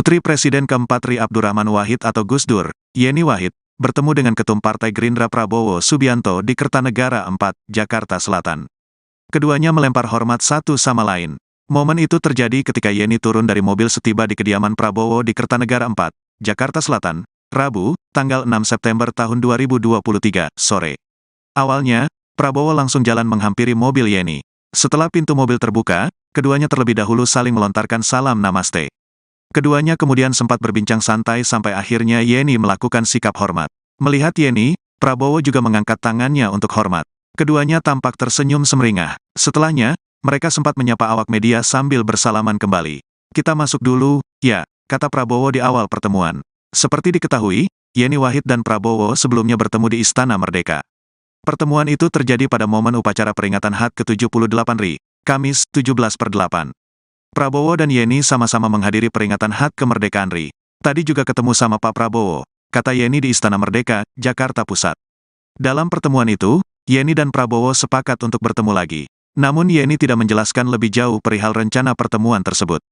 Putri Presiden keempat RI Abdurrahman Wahid atau Gus Dur, Yeni Wahid, bertemu dengan Ketum Partai Gerindra Prabowo Subianto di Kertanegara 4, Jakarta Selatan. Keduanya melempar hormat satu sama lain. Momen itu terjadi ketika Yeni turun dari mobil setiba di kediaman Prabowo di Kertanegara 4, Jakarta Selatan, Rabu, tanggal 6 September tahun 2023, sore. Awalnya, Prabowo langsung jalan menghampiri mobil Yeni. Setelah pintu mobil terbuka, keduanya terlebih dahulu saling melontarkan salam namaste. Keduanya kemudian sempat berbincang santai sampai akhirnya Yeni melakukan sikap hormat. Melihat Yeni, Prabowo juga mengangkat tangannya untuk hormat. Keduanya tampak tersenyum semeringah. Setelahnya, mereka sempat menyapa awak media sambil bersalaman kembali. "Kita masuk dulu, ya," kata Prabowo di awal pertemuan. Seperti diketahui, Yeni Wahid dan Prabowo sebelumnya bertemu di Istana Merdeka. Pertemuan itu terjadi pada momen upacara peringatan HUT ke-78 RI, Kamis 17/8. Prabowo dan Yeni sama-sama menghadiri peringatan HUT kemerdekaan RI. "Tadi juga ketemu sama Pak Prabowo," kata Yeni di Istana Merdeka, Jakarta Pusat. Dalam pertemuan itu, Yeni dan Prabowo sepakat untuk bertemu lagi. Namun Yeni tidak menjelaskan lebih jauh perihal rencana pertemuan tersebut.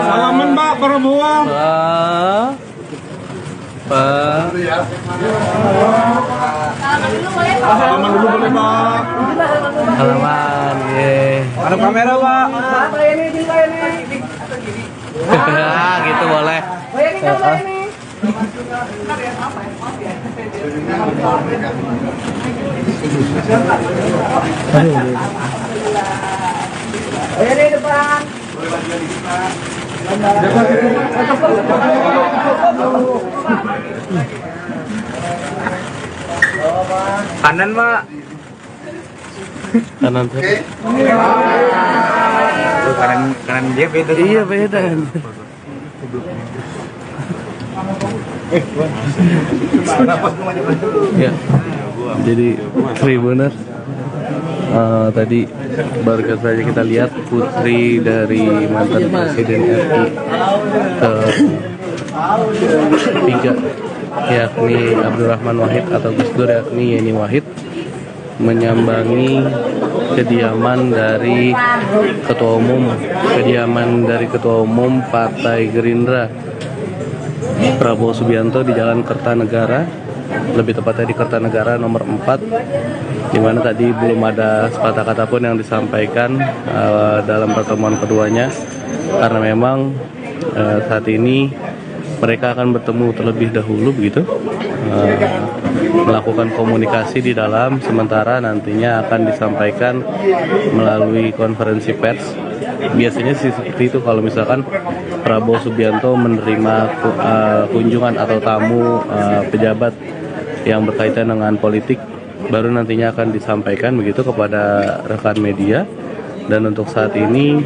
Salaman Pak Prabowo. Salaman dulu boleh Pak. Salaman, ye. Ada kamera Pak. Gitu boleh. Di depan. Kanan, Pak. Kanan. Kanan dia beda. Iya, beda. Ya. Jadi Tribuners, tadi baru saja kita lihat putri dari mantan Presiden RI ke-3, yakni Abdurrahman Wahid atau Gus Dur, yakni Yeni Wahid, menyambangi kediaman dari Ketua Umum Partai Gerindra Prabowo Subianto di Jalan Kertanegara, lebih tepatnya di Kertanegara nomor 4, di mana tadi belum ada sepatah kata pun yang disampaikan dalam pertemuan keduanya, karena memang saat ini mereka akan bertemu terlebih dahulu begitu, melakukan komunikasi di dalam, sementara nantinya akan disampaikan melalui konferensi pers. Biasanya sih seperti itu kalau misalkan Prabowo Subianto menerima kunjungan atau tamu pejabat yang berkaitan dengan politik, baru nantinya akan disampaikan begitu kepada rekan media. Dan untuk saat ini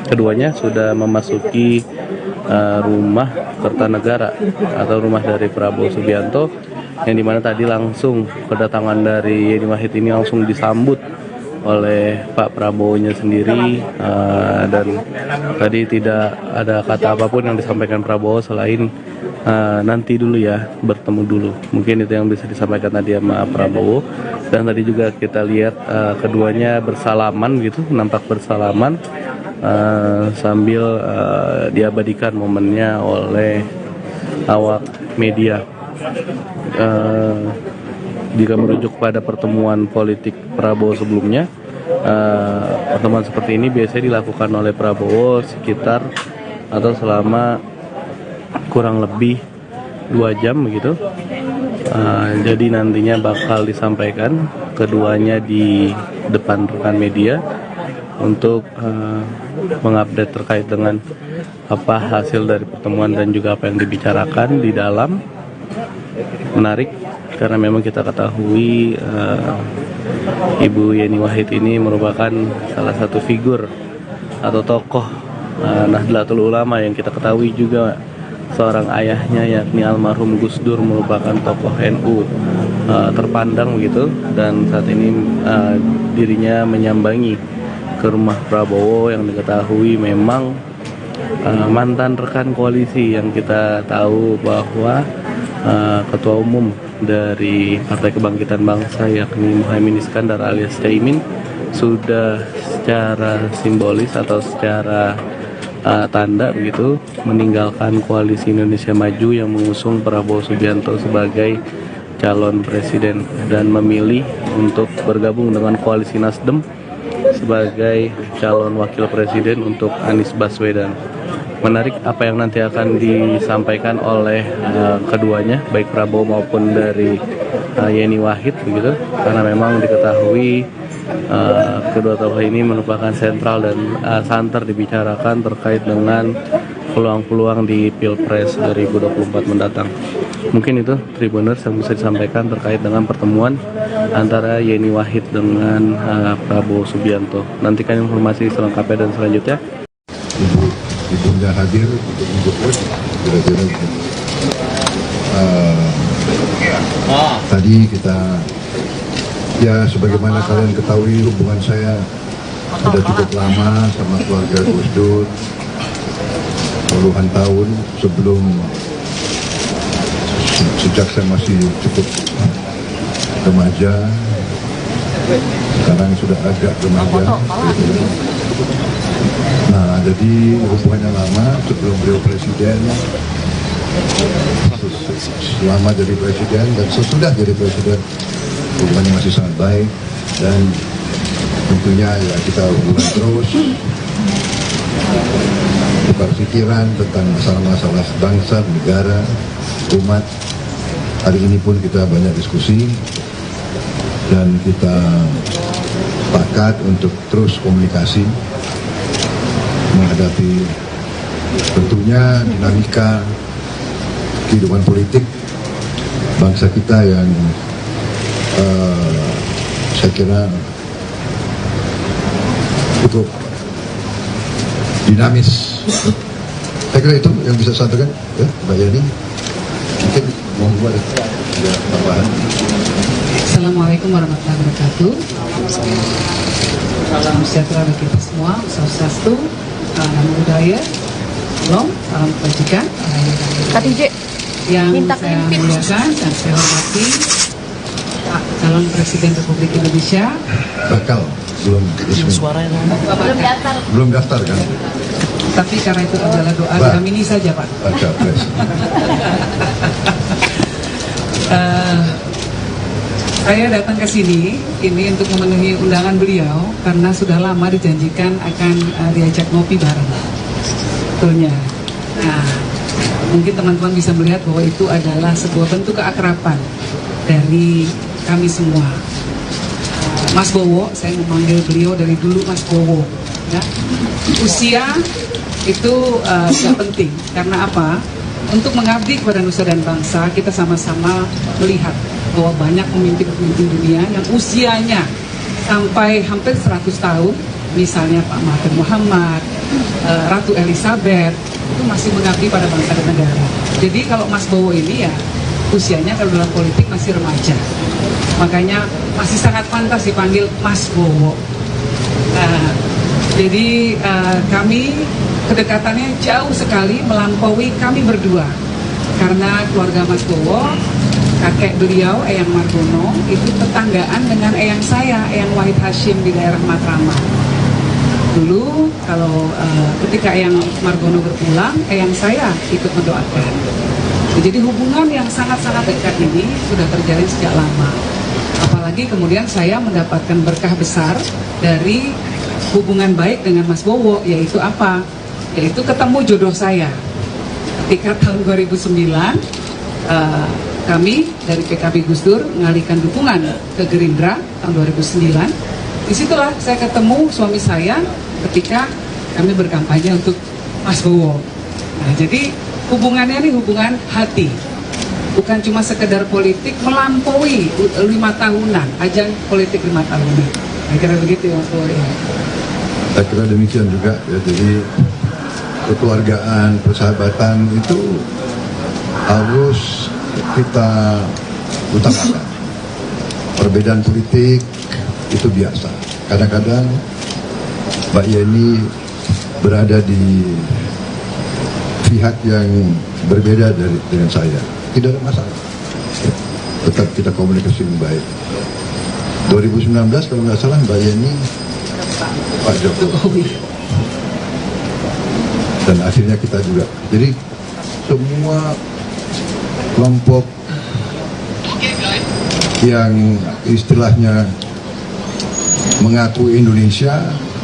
keduanya sudah memasuki rumah Kertanegara atau rumah dari Prabowo Subianto, yang dimana tadi langsung kedatangan dari Yeni Wahid ini langsung disambut oleh Pak Prabowo-nya sendiri, dan tadi tidak ada kata apapun yang disampaikan Prabowo selain nanti dulu ya, bertemu dulu. Mungkin itu yang bisa disampaikan tadi sama Prabowo. Dan tadi juga kita lihat keduanya bersalaman gitu, nampak bersalaman sambil diabadikan momennya oleh awak media. Jika merujuk pada pertemuan politik Prabowo sebelumnya, pertemuan seperti ini biasanya dilakukan oleh Prabowo sekitar atau selama kurang lebih 2 jam begitu. Jadi nantinya bakal disampaikan keduanya di depan rekan media untuk mengupdate terkait dengan apa hasil dari pertemuan dan juga apa yang dibicarakan di dalam. Menarik karena memang kita ketahui Ibu Yeni Wahid ini merupakan salah satu figur atau tokoh Nahdlatul Ulama yang kita ketahui juga seorang ayahnya yakni almarhum Gus Dur merupakan tokoh NU terpandang begitu, dan saat ini dirinya menyambangi ke rumah Prabowo yang diketahui memang mantan rekan koalisi, yang kita tahu bahwa ketua umum dari Partai Kebangkitan Bangsa yakni Muhaimin Iskandar alias Caimin sudah secara simbolis atau secara tanda begitu meninggalkan koalisi Indonesia Maju yang mengusung Prabowo Subianto sebagai calon presiden dan memilih untuk bergabung dengan koalisi Nasdem sebagai calon wakil presiden untuk Anies Baswedan. Menarik apa yang nanti akan disampaikan oleh keduanya, baik Prabowo maupun dari Yeni Wahid begitu, karena memang diketahui kedua tokoh ini merupakan sentral dan santer dibicarakan terkait dengan peluang-peluang di Pilpres 2024 mendatang. Mungkin itu Tribuners yang bisa disampaikan terkait dengan pertemuan antara Yeni Wahid dengan Prabowo Subianto. Nantikan informasi selengkapnya dan selanjutnya. Ibunda hadir untuk menjemput kira-kira tadi kita, ya sebagaimana kalian ketahui, hubungan saya sudah cukup lama sama keluarga Gus Dur, puluhan tahun sebelum, sejak saya masih cukup remaja, sekarang sudah agak remaja. Nah, jadi hubungannya lama sebelum beliau presiden, selama jadi presiden dan sesudah jadi presiden, hubungannya masih sangat baik, dan tentunya ya kita hubungan terus, tukar pikiran tentang masalah-masalah bangsa, negara, umat. Hari ini pun kita banyak diskusi dan kita sepakat untuk terus komunikasi menghadapi tentunya dinamika kehidupan politik bangsa kita yang saya kira cukup dinamis. Saya kira itu yang bisa saya sampaikan, ya, Mbak Yani. Mungkin mau buat ada tambahan. Assalamualaikum warahmatullahi wabarakatuh. Salam sejahtera bagi kita semua. Swastiastu, namo buddhaya, salam kebajikan. Tadi J Yang minta saya klinik. muliakan dan saya hormati Pak calon Presiden Republik Indonesia. Bakal belum resmi, belum daftar kan? Tapi karena itu adalah doa, Pak. diamini saja Pak. Baca pres. Saya datang ke sini ini untuk memenuhi undangan beliau karena sudah lama dijanjikan akan diajak ngopi bareng. Betulnya. Nah, mungkin teman-teman bisa melihat bahwa itu adalah sebuah bentuk keakraban dari kami semua. Mas Bowo, saya memanggil beliau dari dulu Mas Bowo. Ya. Usia itu tidak penting, karena apa? Untuk mengabdi kepada nusa dan bangsa, kita sama-sama melihat bahwa banyak pemimpin-pemimpin dunia yang usianya sampai hampir 100 tahun, misalnya Pak Mahathir Muhammad, Ratu Elizabeth, itu masih mengabdi pada bangsa dan negara. Jadi kalau Mas Bowo ini ya usianya kalau dalam politik masih remaja, makanya masih sangat pantas dipanggil Mas Bowo. Jadi kami kedekatannya jauh sekali melampaui kami berdua, karena keluarga Mas Bowo, kakek beliau Eyang Margono itu tetanggaan dengan eyang saya, Eyang Wahid Hashim di daerah Matraman. Dulu kalau ketika Eyang Margono berpulang, eyang saya ikut mendoakan. Jadi hubungan yang sangat-sangat dekat ini sudah terjalin sejak lama. Apalagi kemudian saya mendapatkan berkah besar dari hubungan baik dengan Mas Bowo, yaitu apa? Yaitu ketemu jodoh saya. Ketika tahun 2009, kami dari PKB Gus Dur mengalihkan dukungan ke Gerindra tahun 2009. Disitulah saya ketemu suami saya ketika kami berkampanye untuk Mas Bowo. Nah, jadi hubungannya ini hubungan hati, bukan cuma sekedar politik melampaui 5 tahunan, ajang politik 5 tahunan. Saya kira begitu ya Mas Bowo. Saya kira demikian juga ya, jadi kekeluargaan, persahabatan itu harus kita utamakan. Perbedaan politik itu biasa. Kadang-kadang Mbak Yeni berada di pihak yang berbeda dengan saya. Tidak ada masalah. Tetap kita komunikasi dengan baik. 2019 kalau nggak salah Mbak Yeni Pak Jokowi. Dan akhirnya kita juga. Jadi semua kelompok yang istilahnya mengaku Indonesia,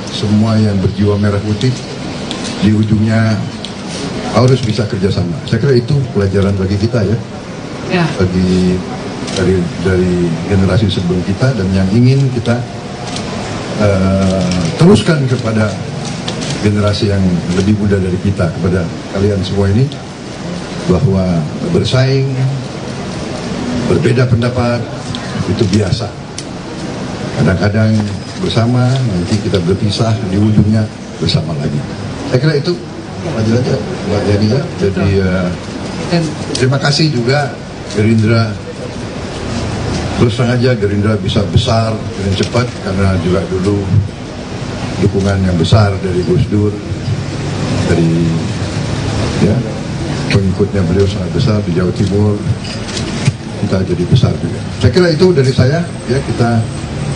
semua yang berjiwa merah putih, di ujungnya harus bisa kerjasama. Saya kira itu pelajaran bagi kita ya, bagi dari generasi sebelum kita dan yang ingin kita teruskan kepada generasi yang lebih muda dari kita, kepada kalian semua ini, bahwa bersaing, berbeda pendapat itu biasa. Kadang-kadang bersama, nanti kita berpisah, di ujungnya bersama lagi. Saya kira itu aja Mbak Yeni ya. Jadi terima kasih juga Gerindra. Terus terang aja Gerindra bisa besar dengan cepat karena juga dulu dukungan yang besar dari Gus Dur, dari ya pengikutnya beliau sangat besar di Jawa Timur, kita jadi besar juga. Saya kira itu dari saya ya, kita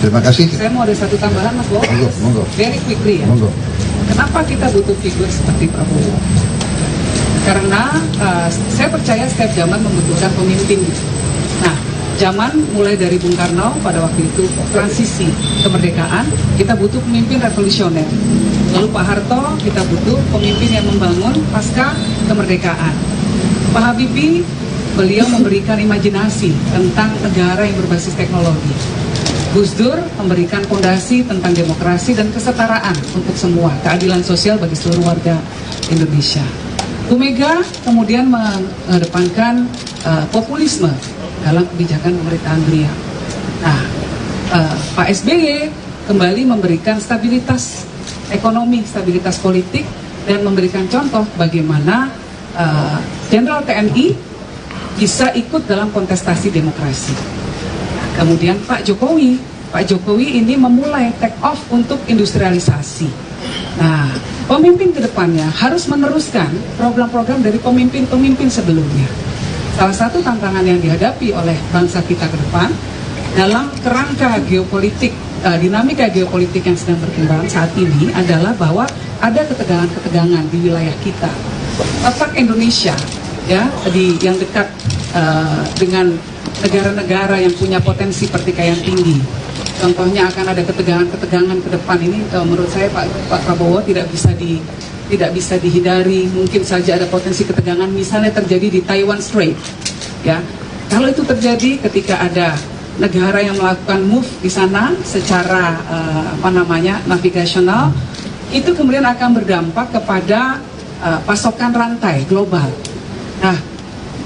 terima kasih. Saya mau ada satu tambahan Mas Bowo. Monggo. Very quickly ya. Monggo. Kenapa kita butuh figur seperti Prabowo? Karena saya percaya setiap zaman membutuhkan pemimpin. Nah, zaman mulai dari Bung Karno pada waktu itu transisi kemerdekaan, kita butuh pemimpin revolusioner. Lalu Pak Harto, kita butuh pemimpin yang membangun pasca kemerdekaan. Pak Habibie, beliau memberikan imajinasi tentang negara yang berbasis teknologi. Gus Dur memberikan fondasi tentang demokrasi dan kesetaraan untuk semua, keadilan sosial bagi seluruh warga Indonesia. Bu Mega kemudian mengedepankan populisme dalam kebijakan pemerintahan beliau. Nah, Pak SBY kembali memberikan stabilitas ekonomi, stabilitas politik, dan memberikan contoh bagaimana Jenderal TNI bisa ikut dalam kontestasi demokrasi. Kemudian Pak Jokowi ini memulai take off untuk industrialisasi. Nah, pemimpin kedepannya harus meneruskan program-program dari pemimpin-pemimpin sebelumnya. Salah satu tantangan yang dihadapi oleh bangsa kita ke depan dalam kerangka geopolitik, dinamika geopolitik yang sedang berkembang saat ini adalah bahwa ada ketegangan-ketegangan di wilayah kita. Letak Indonesia ya yang dekat dengan negara-negara yang punya potensi pertikaian tinggi. Contohnya akan ada ketegangan-ketegangan ke depan ini. Menurut saya Pak Prabowo tidak bisa dihindari. Mungkin saja ada potensi ketegangan, misalnya terjadi di Taiwan Strait. Ya, kalau itu terjadi ketika ada negara yang melakukan move di sana secara navigasional, itu kemudian akan berdampak kepada pasokan rantai global. Nah,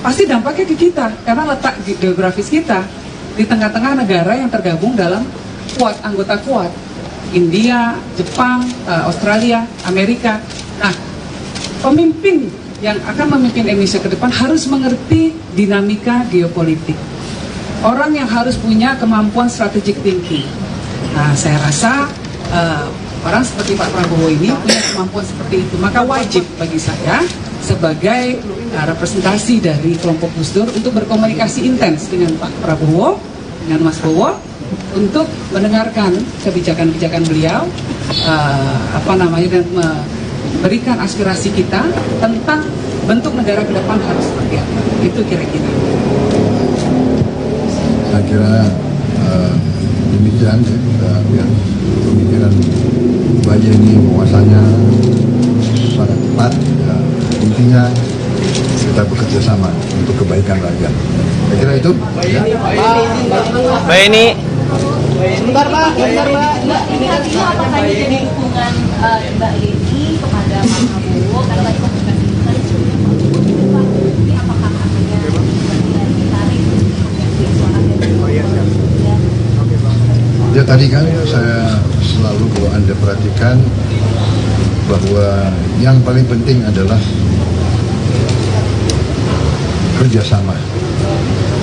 pasti dampaknya ke kita karena letak geografis kita di tengah-tengah negara yang tergabung dalam anggota Quad, India, Jepang, Australia, Amerika. Nah, pemimpin yang akan memimpin Indonesia ke depan harus mengerti dinamika geopolitik. Orang yang harus punya kemampuan strategic thinking. Nah, saya rasa orang seperti Pak Prabowo ini punya kemampuan seperti itu. Maka wajib bagi saya sebagai representasi dari kelompok Gus Dur untuk berkomunikasi intens dengan Pak Prabowo, dengan Mas Bowo, untuk mendengarkan kebijakan-kebijakan beliau, dan memberikan aspirasi kita tentang bentuk negara ke depan harus seperti apa. Itu kira-kira. Saya kira demikian ya, kita lihat pemikiran Mbak Yeni bahwasanya sangat tepat ya, intinya kita bekerja sama untuk kebaikan rakyat. Saya kira itu ya. Mbak Yeni. Bentar Pak. Ini artinya apakah ini jadi dukungan Mbak Yeni kepada Pak Prabowo karena tadi komunikasi kita sebelumnya Pak, ini apakah artinya ditarik suara dari Ya tadi kan saya selalu, kalau Anda perhatikan, bahwa yang paling penting adalah kerjasama,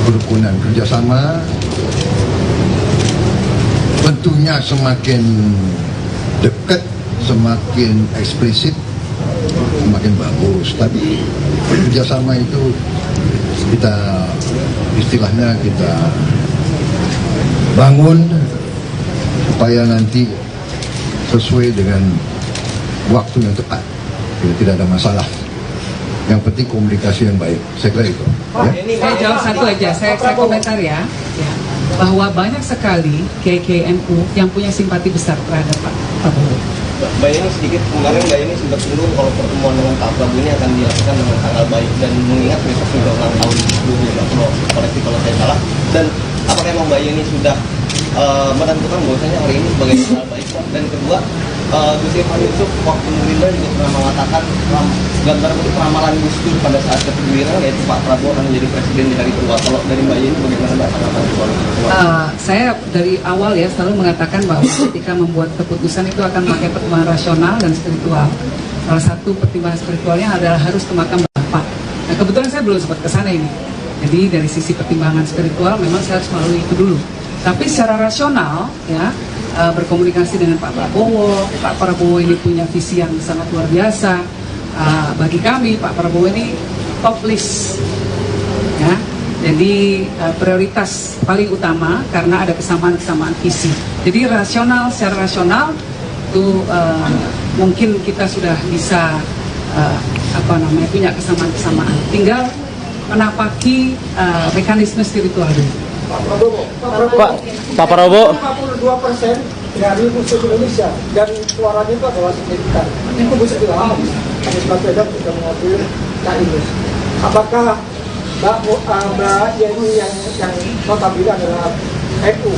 kerukunan, kerjasama. Tentunya semakin dekat, semakin eksplisit, semakin bagus. Tapi kerjasama itu kita istilahnya kita bangun supaya nanti sesuai dengan waktu yang tepat, tidak ada masalah. Yang penting komunikasi yang baik. Saya kira itu. Ya. Saya jawab satu aja, saya komentar ya, bahwa banyak sekali KKNU yang punya simpati besar terhadap Pak Prabowo. Mbak Yeni sedikit kemarin Mbak Yeni sempat singgung kalau pertemuan dengan Pak Prabowo ini akan dilakukan dengan tanggal baik dan mengingat besok sudah ulang tahun dulu ya, kalau koreksi kalau saya salah. Dan apakah memang Mbak Yeni sudah menentukan bahwasanya hari ini sebagai tanggal baik? Dan kedua, Gus Irfan Yusuf waktu Gerindra juga pernah mengatakan gambar bentuk ramalan Gus Dur pada saat kepemimpinan yaitu Pak Prabowo akan menjadi presiden di hari tua. Kalau dari Mbak Yeni bagaimana Mbak tanggapan soal itu? Saya dari awal ya selalu mengatakan bahwa ketika membuat keputusan itu akan pakai pertimbangan rasional dan spiritual. Salah satu pertimbangan spiritualnya adalah harus ke makam Bapak. Nah kebetulan saya belum sempat ke sana ini. Jadi dari sisi pertimbangan spiritual memang saya harus melalui itu dulu. Tapi secara rasional ya berkomunikasi dengan Pak Prabowo. Pak Prabowo ini punya visi yang sangat luar biasa. Bagi kami Pak Prabowo ini top list ya. Jadi prioritas paling utama karena ada kesamaan visi. Jadi secara rasional itu mungkin kita sudah bisa punya kesamaan. Tinggal menapaki mekanisme spiritual dulu. Pak Prabowo 52% dari musuh Indonesia dan suaranya itu adalah signifikan. Itu bisa bilang Anies Baswedan sudah mengambil Caimin. Apakah Mbak Yeni yang notabene adalah NU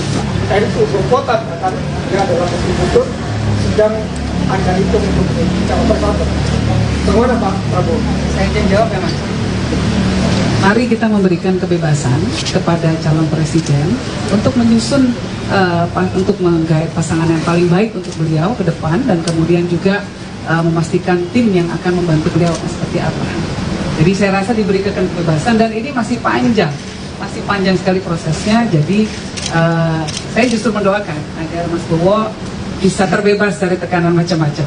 berkuatan akan dia adalah betul-betul sedang ada hitung untuk cawapres atau bagaimana Pak Prabowo? Saya ingin jawab ya Mas. Mari kita memberikan kebebasan kepada calon presiden untuk menyusun, untuk menggait pasangan yang paling baik untuk beliau ke depan dan kemudian juga memastikan tim yang akan membantu beliau seperti apa. Jadi saya rasa diberikan kebebasan dan ini masih panjang sekali prosesnya. Jadi saya justru mendoakan agar Mas Bowo bisa terbebas dari tekanan macam-macam.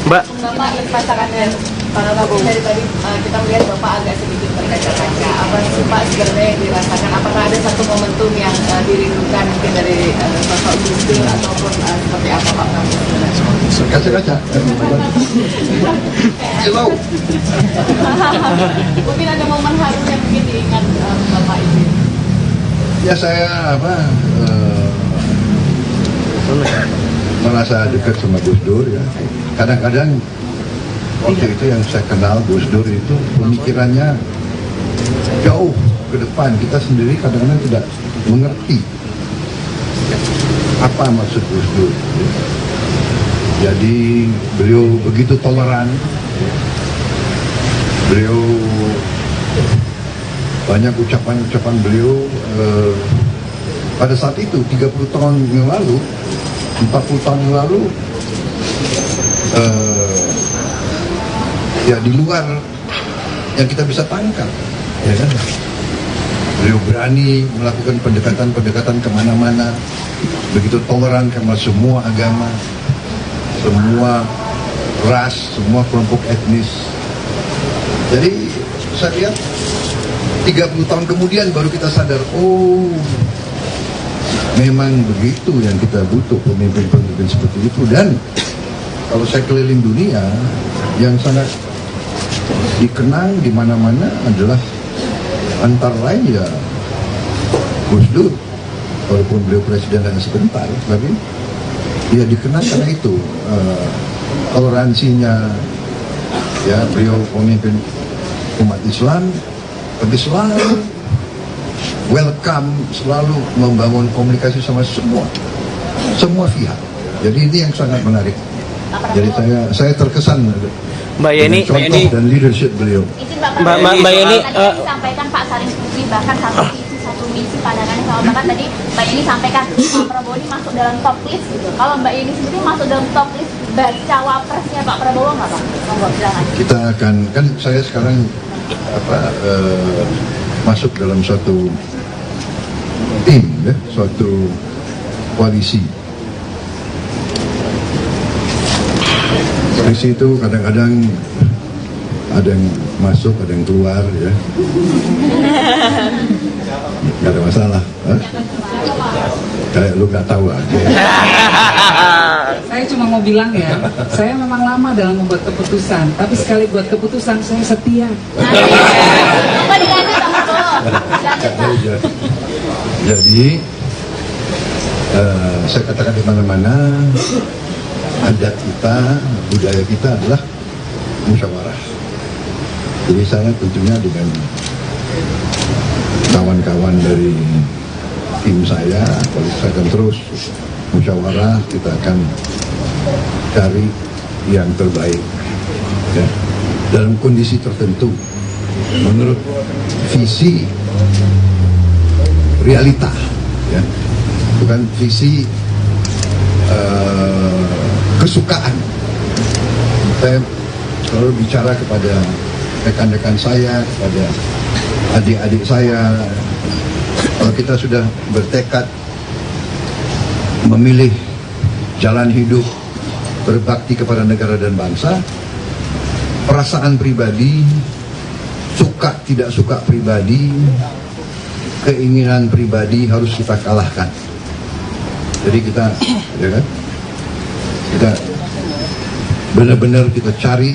Mbak, Bapak pasangan dengan Pak Prabowo dari tadi kita melihat Bapak agak sedikit berkaca-kaca. Apa sih Pak sebenarnya yang dirasakan? Apakah ada satu momentum yang dirindukan mungkin dari sosok Gus Dur ataupun seperti apa Pak Prabowo? Kaca-kaca. Hello. Mungkin ada momen haru yang mungkin diingat Bapak ini. Ya saya merasa dekat sama Gus Dur ya. Kadang-kadang waktu itu yang saya kenal Gus Dur itu pemikirannya jauh ke depan. Kita sendiri kadang-kadang tidak mengerti apa maksud Gus Dur. Jadi beliau begitu toleran. Beliau banyak ucapan-ucapan beliau pada saat itu 30 tahun yang lalu 40 tahun yang lalu ya di luar yang kita bisa tangkap ya kan. Beliau berani melakukan pendekatan kemana-mana, begitu toleran sama semua agama, semua ras, semua kelompok etnis. Jadi saya lihat 30 tahun kemudian baru kita sadar, oh memang begitu yang kita butuh, pemimpin-pemimpin seperti itu. Dan kalau saya keliling dunia, yang sangat dikenang di mana-mana adalah antara lain ya Gus Dur, walaupun beliau presiden hanya sebentar, tapi dia dikenang karena itu toleransinya, ya beliau pemimpin umat Islam, tapi selalu welcome, selalu membangun komunikasi sama semua pihak. Jadi ini yang sangat menarik. Jadi saya terkesan Mbak Yeni, contoh dan leadership beliau. Izin Pak Mbak Yeni, tadi disampaikan Pak Salim Putri bahkan satu visi satu misi pandangan sama bahkan tadi Mbak Yeni sampaikan Pak Prabowo ini masuk dalam top list gitu. Kalau Mbak Yeni sendiri masuk dalam top list bacawa presnya Pak Prabowo nggak Pak? Monggo silakan. Kita akan, kan saya sekarang masuk dalam suatu tim, ya, suatu koalisi. Koalisi itu kadang-kadang ada yang masuk, ada yang keluar, ya. Gak ada masalah. Kayak lu gak tahu aja. Saya cuma mau bilang ya, saya memang lama dalam membuat keputusan, tapi sekali buat keputusan saya setia. Apa dilanjut Pak Prabowo? Jadi saya katakan di mana-mana adat kita, budaya kita adalah musyawarah. Jadi saya tentunya dengan kawan-kawan dari tim saya akan terus musyawarah, kita akan cari yang terbaik, ya, dalam kondisi tertentu menurut visi realita, ya, bukan visi kesukaan. Saya selalu bicara kepada rekan-rekan saya, kepada adik-adik saya, kalau kita sudah bertekad memilih jalan hidup berbakti kepada negara dan bangsa, perasaan pribadi, suka tidak suka pribadi, keinginan pribadi harus kita kalahkan. Jadi kita, ya kan, kita benar-benar kita cari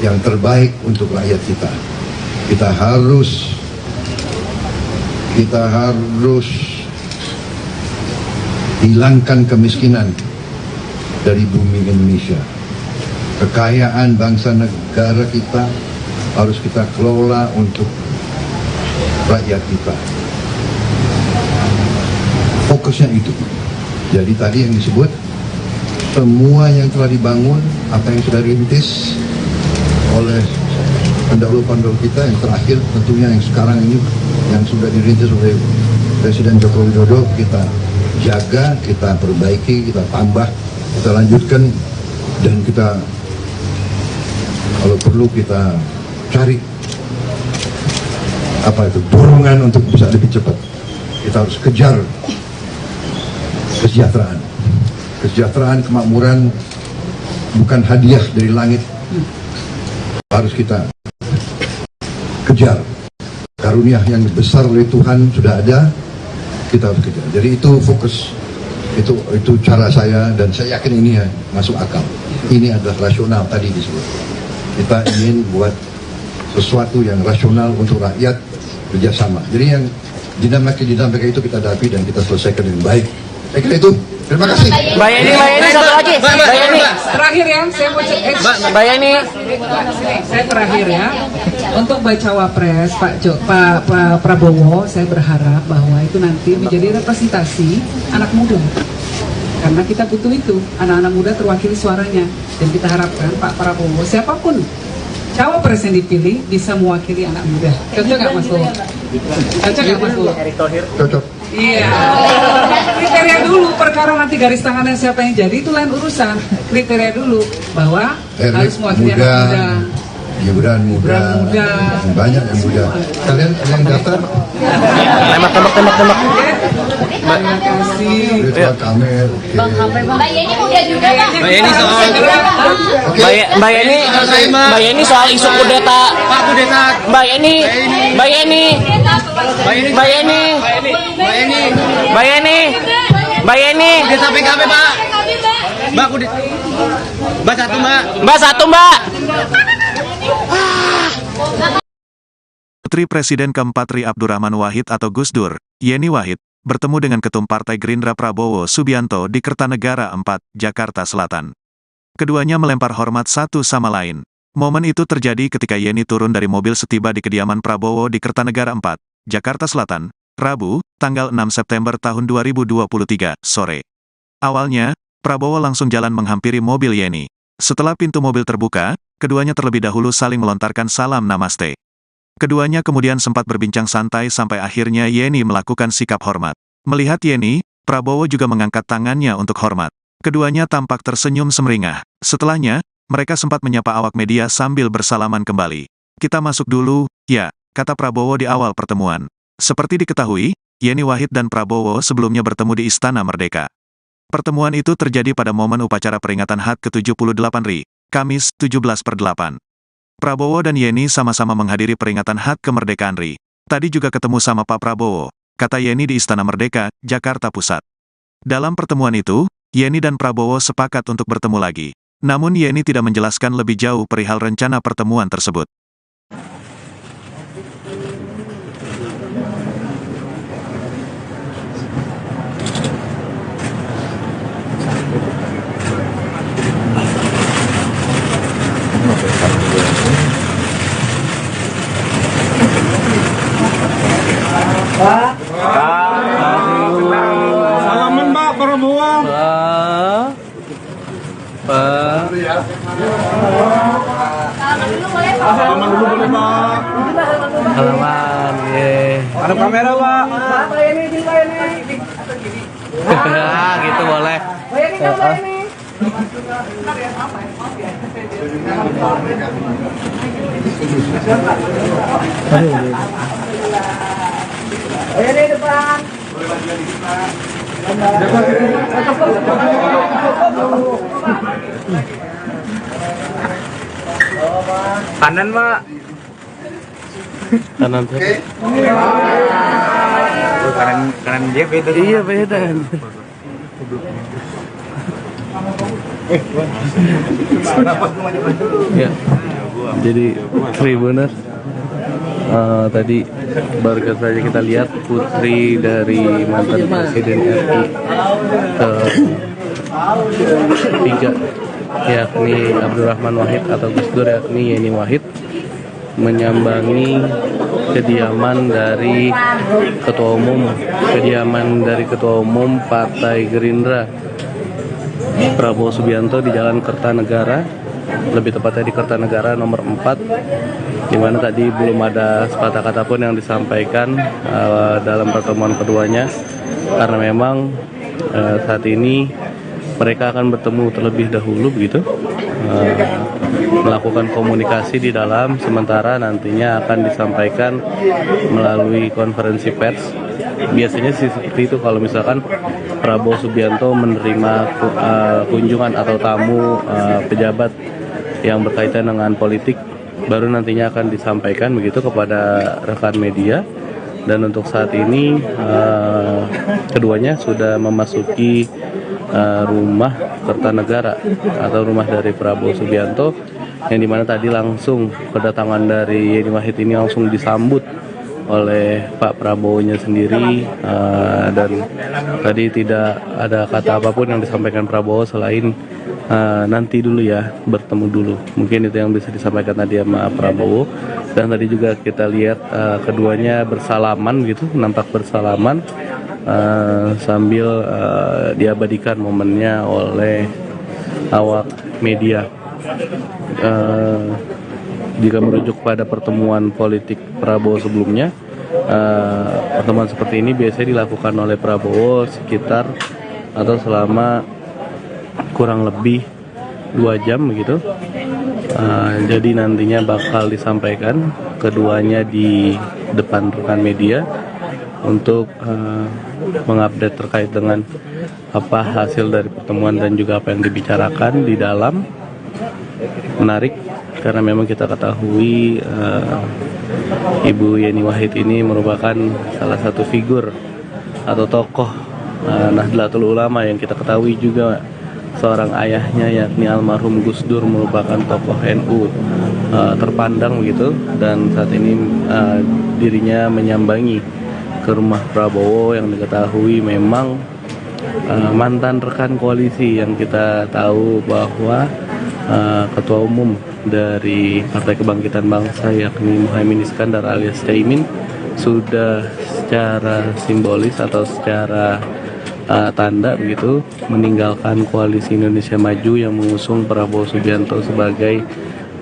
yang terbaik untuk rakyat kita. Kita harus hilangkan kemiskinan dari bumi Indonesia. Kekayaan bangsa negara kita harus kita kelola untuk rakyat kita. Fokusnya itu. Jadi tadi yang disebut, semua yang telah dibangun, apa yang sudah dirintis oleh pendahulu-pendahulu kita, yang terakhir tentunya yang sekarang ini yang sudah dirintis oleh Presiden Joko Widodo, kita jaga, kita perbaiki, kita tambah, kita lanjutkan, dan kita kalau perlu kita cari apa itu dorongan untuk bisa lebih cepat. Kita harus kejar kesejahteraan, kemakmuran bukan hadiah dari langit, harus kita kejar. Karunia yang besar oleh Tuhan sudah ada, kita harus kejar. Jadi itu fokus, itu cara saya, dan saya yakin ini ya, masuk akal. Ini adalah rasional tadi disebut. Kita ingin buat sesuatu yang rasional untuk rakyat, kerjasama. Jadi yang dinamika itu kita hadapi dan kita selesaikan dengan baik. Saya kira itu. Terima kasih. Mbak Yeni satu lagi. Mbak Yeni. Terakhir ya, saya mau Mbak Yeni. Saya terakhir ya, untuk bacawa pres Pak Prabowo, saya berharap bahwa itu nanti menjadi representasi anak muda. Karena kita butuh itu, anak-anak muda terwakili suaranya. Dan kita harapkan Pak Prabowo, siapapun cawapres yang dipilih bisa mewakili anak muda. Cocok nggak Mas Bowo? Cocok nggak Mas Bowo? Cocok. Iya. Kriteria dulu, perkara nanti garis tangannya siapa yang jadi itu lain urusan. Kriteria dulu bahwa harus mewakili anak muda. Gibran muda, banyak yang muda. Kalian yang daftar? Tembak. Terima kasih. Ridwan Kamil. Mbak Yeni muda juga Pak. Mbak Yeni soal Mbak Yeni soal isu kudeta. Pak kudeta. Mbak Yeni. Kudeta PKB Pak. Mbak kudeta. Mbak satu Mbak. Putri Presiden keempat Ri Abdurrahman Wahid atau Gus Dur, Yeni Wahid, bertemu dengan Ketum Partai Gerindra Prabowo Subianto di Kertanegara 4, Jakarta Selatan. Keduanya melempar hormat satu sama lain. Momen itu terjadi ketika Yeni turun dari mobil setiba di kediaman Prabowo di Kertanegara 4, Jakarta Selatan, Rabu, tanggal 6 September tahun 2023, sore. Awalnya, Prabowo langsung jalan menghampiri mobil Yeni. Setelah pintu mobil terbuka, keduanya terlebih dahulu saling melontarkan salam namaste. Keduanya kemudian sempat berbincang santai sampai akhirnya Yeni melakukan sikap hormat. Melihat Yeni, Prabowo juga mengangkat tangannya untuk hormat. Keduanya tampak tersenyum semeringah. Setelahnya, mereka sempat menyapa awak media sambil bersalaman kembali. "Kita masuk dulu, ya," kata Prabowo di awal pertemuan. Seperti diketahui, Yeni Wahid dan Prabowo sebelumnya bertemu di Istana Merdeka. Pertemuan itu terjadi pada momen upacara peringatan HUT ke-78 RI, Kamis 17/8. Prabowo dan Yeni sama-sama menghadiri peringatan HUT kemerdekaan RI. "Tadi juga ketemu sama Pak Prabowo," kata Yeni di Istana Merdeka, Jakarta Pusat. Dalam pertemuan itu, Yeni dan Prabowo sepakat untuk bertemu lagi. Namun Yeni tidak menjelaskan lebih jauh perihal rencana pertemuan tersebut. Salaman Pak Prabowo. Salaman dulu boleh Pak. Salaman, ye. Ada kamera Pak. Nah, gitu boleh. Kanan Pak. Kanan tuh. Kanan dia beda. Iya beda. Ya, jadi Tribuners, tadi baru saja kita lihat putri dari mantan Presiden RI ketiga, yakni Abdurrahman Wahid atau Gus Dur, yakni Yeni Wahid, menyambangi kediaman dari Ketua Umum Partai Gerindra Prabowo Subianto di Jalan Kertanegara, lebih tepatnya di Kertanegara nomor 4, di mana tadi belum ada sepatah kata pun yang disampaikan dalam pertemuan keduanya, karena memang saat ini mereka akan bertemu terlebih dahulu begitu, melakukan komunikasi di dalam, sementara nantinya akan disampaikan melalui konferensi pers. Biasanya sih seperti itu kalau misalkan Prabowo Subianto menerima kunjungan atau tamu pejabat yang berkaitan dengan politik, baru nantinya akan disampaikan begitu kepada rekan media. Dan untuk saat ini keduanya sudah memasuki rumah Kertanegara atau rumah dari Prabowo Subianto, yang dimana tadi langsung kedatangan dari Yeni Wahid ini langsung disambut oleh Pak Prabowo-nya sendiri, dan tadi tidak ada kata apapun yang disampaikan Prabowo selain nanti dulu ya, bertemu dulu. Mungkin itu yang bisa disampaikan tadi sama Prabowo. Dan tadi juga kita lihat keduanya bersalaman gitu, nampak bersalaman sambil diabadikan momennya oleh awak media. Jika merujuk pada pertemuan politik Prabowo sebelumnya, pertemuan seperti ini biasanya dilakukan oleh Prabowo sekitar atau selama kurang lebih 2 jam begitu. Jadi nantinya bakal disampaikan keduanya di depan rekan media untuk mengupdate terkait dengan apa hasil dari pertemuan dan juga apa yang dibicarakan di dalam. Menarik karena memang kita ketahui Ibu Yeni Wahid ini merupakan salah satu figur atau tokoh Nahdlatul Ulama yang kita ketahui juga seorang ayahnya yakni almarhum Gus Dur merupakan tokoh NU terpandang begitu, dan saat ini dirinya menyambangi ke rumah Prabowo yang diketahui memang mantan rekan koalisi, yang kita tahu bahwa Ketua Umum dari Partai Kebangkitan Bangsa yakni Muhaimin Iskandar alias Caimin sudah secara simbolis atau secara tanda begitu meninggalkan koalisi Indonesia Maju yang mengusung Prabowo Subianto sebagai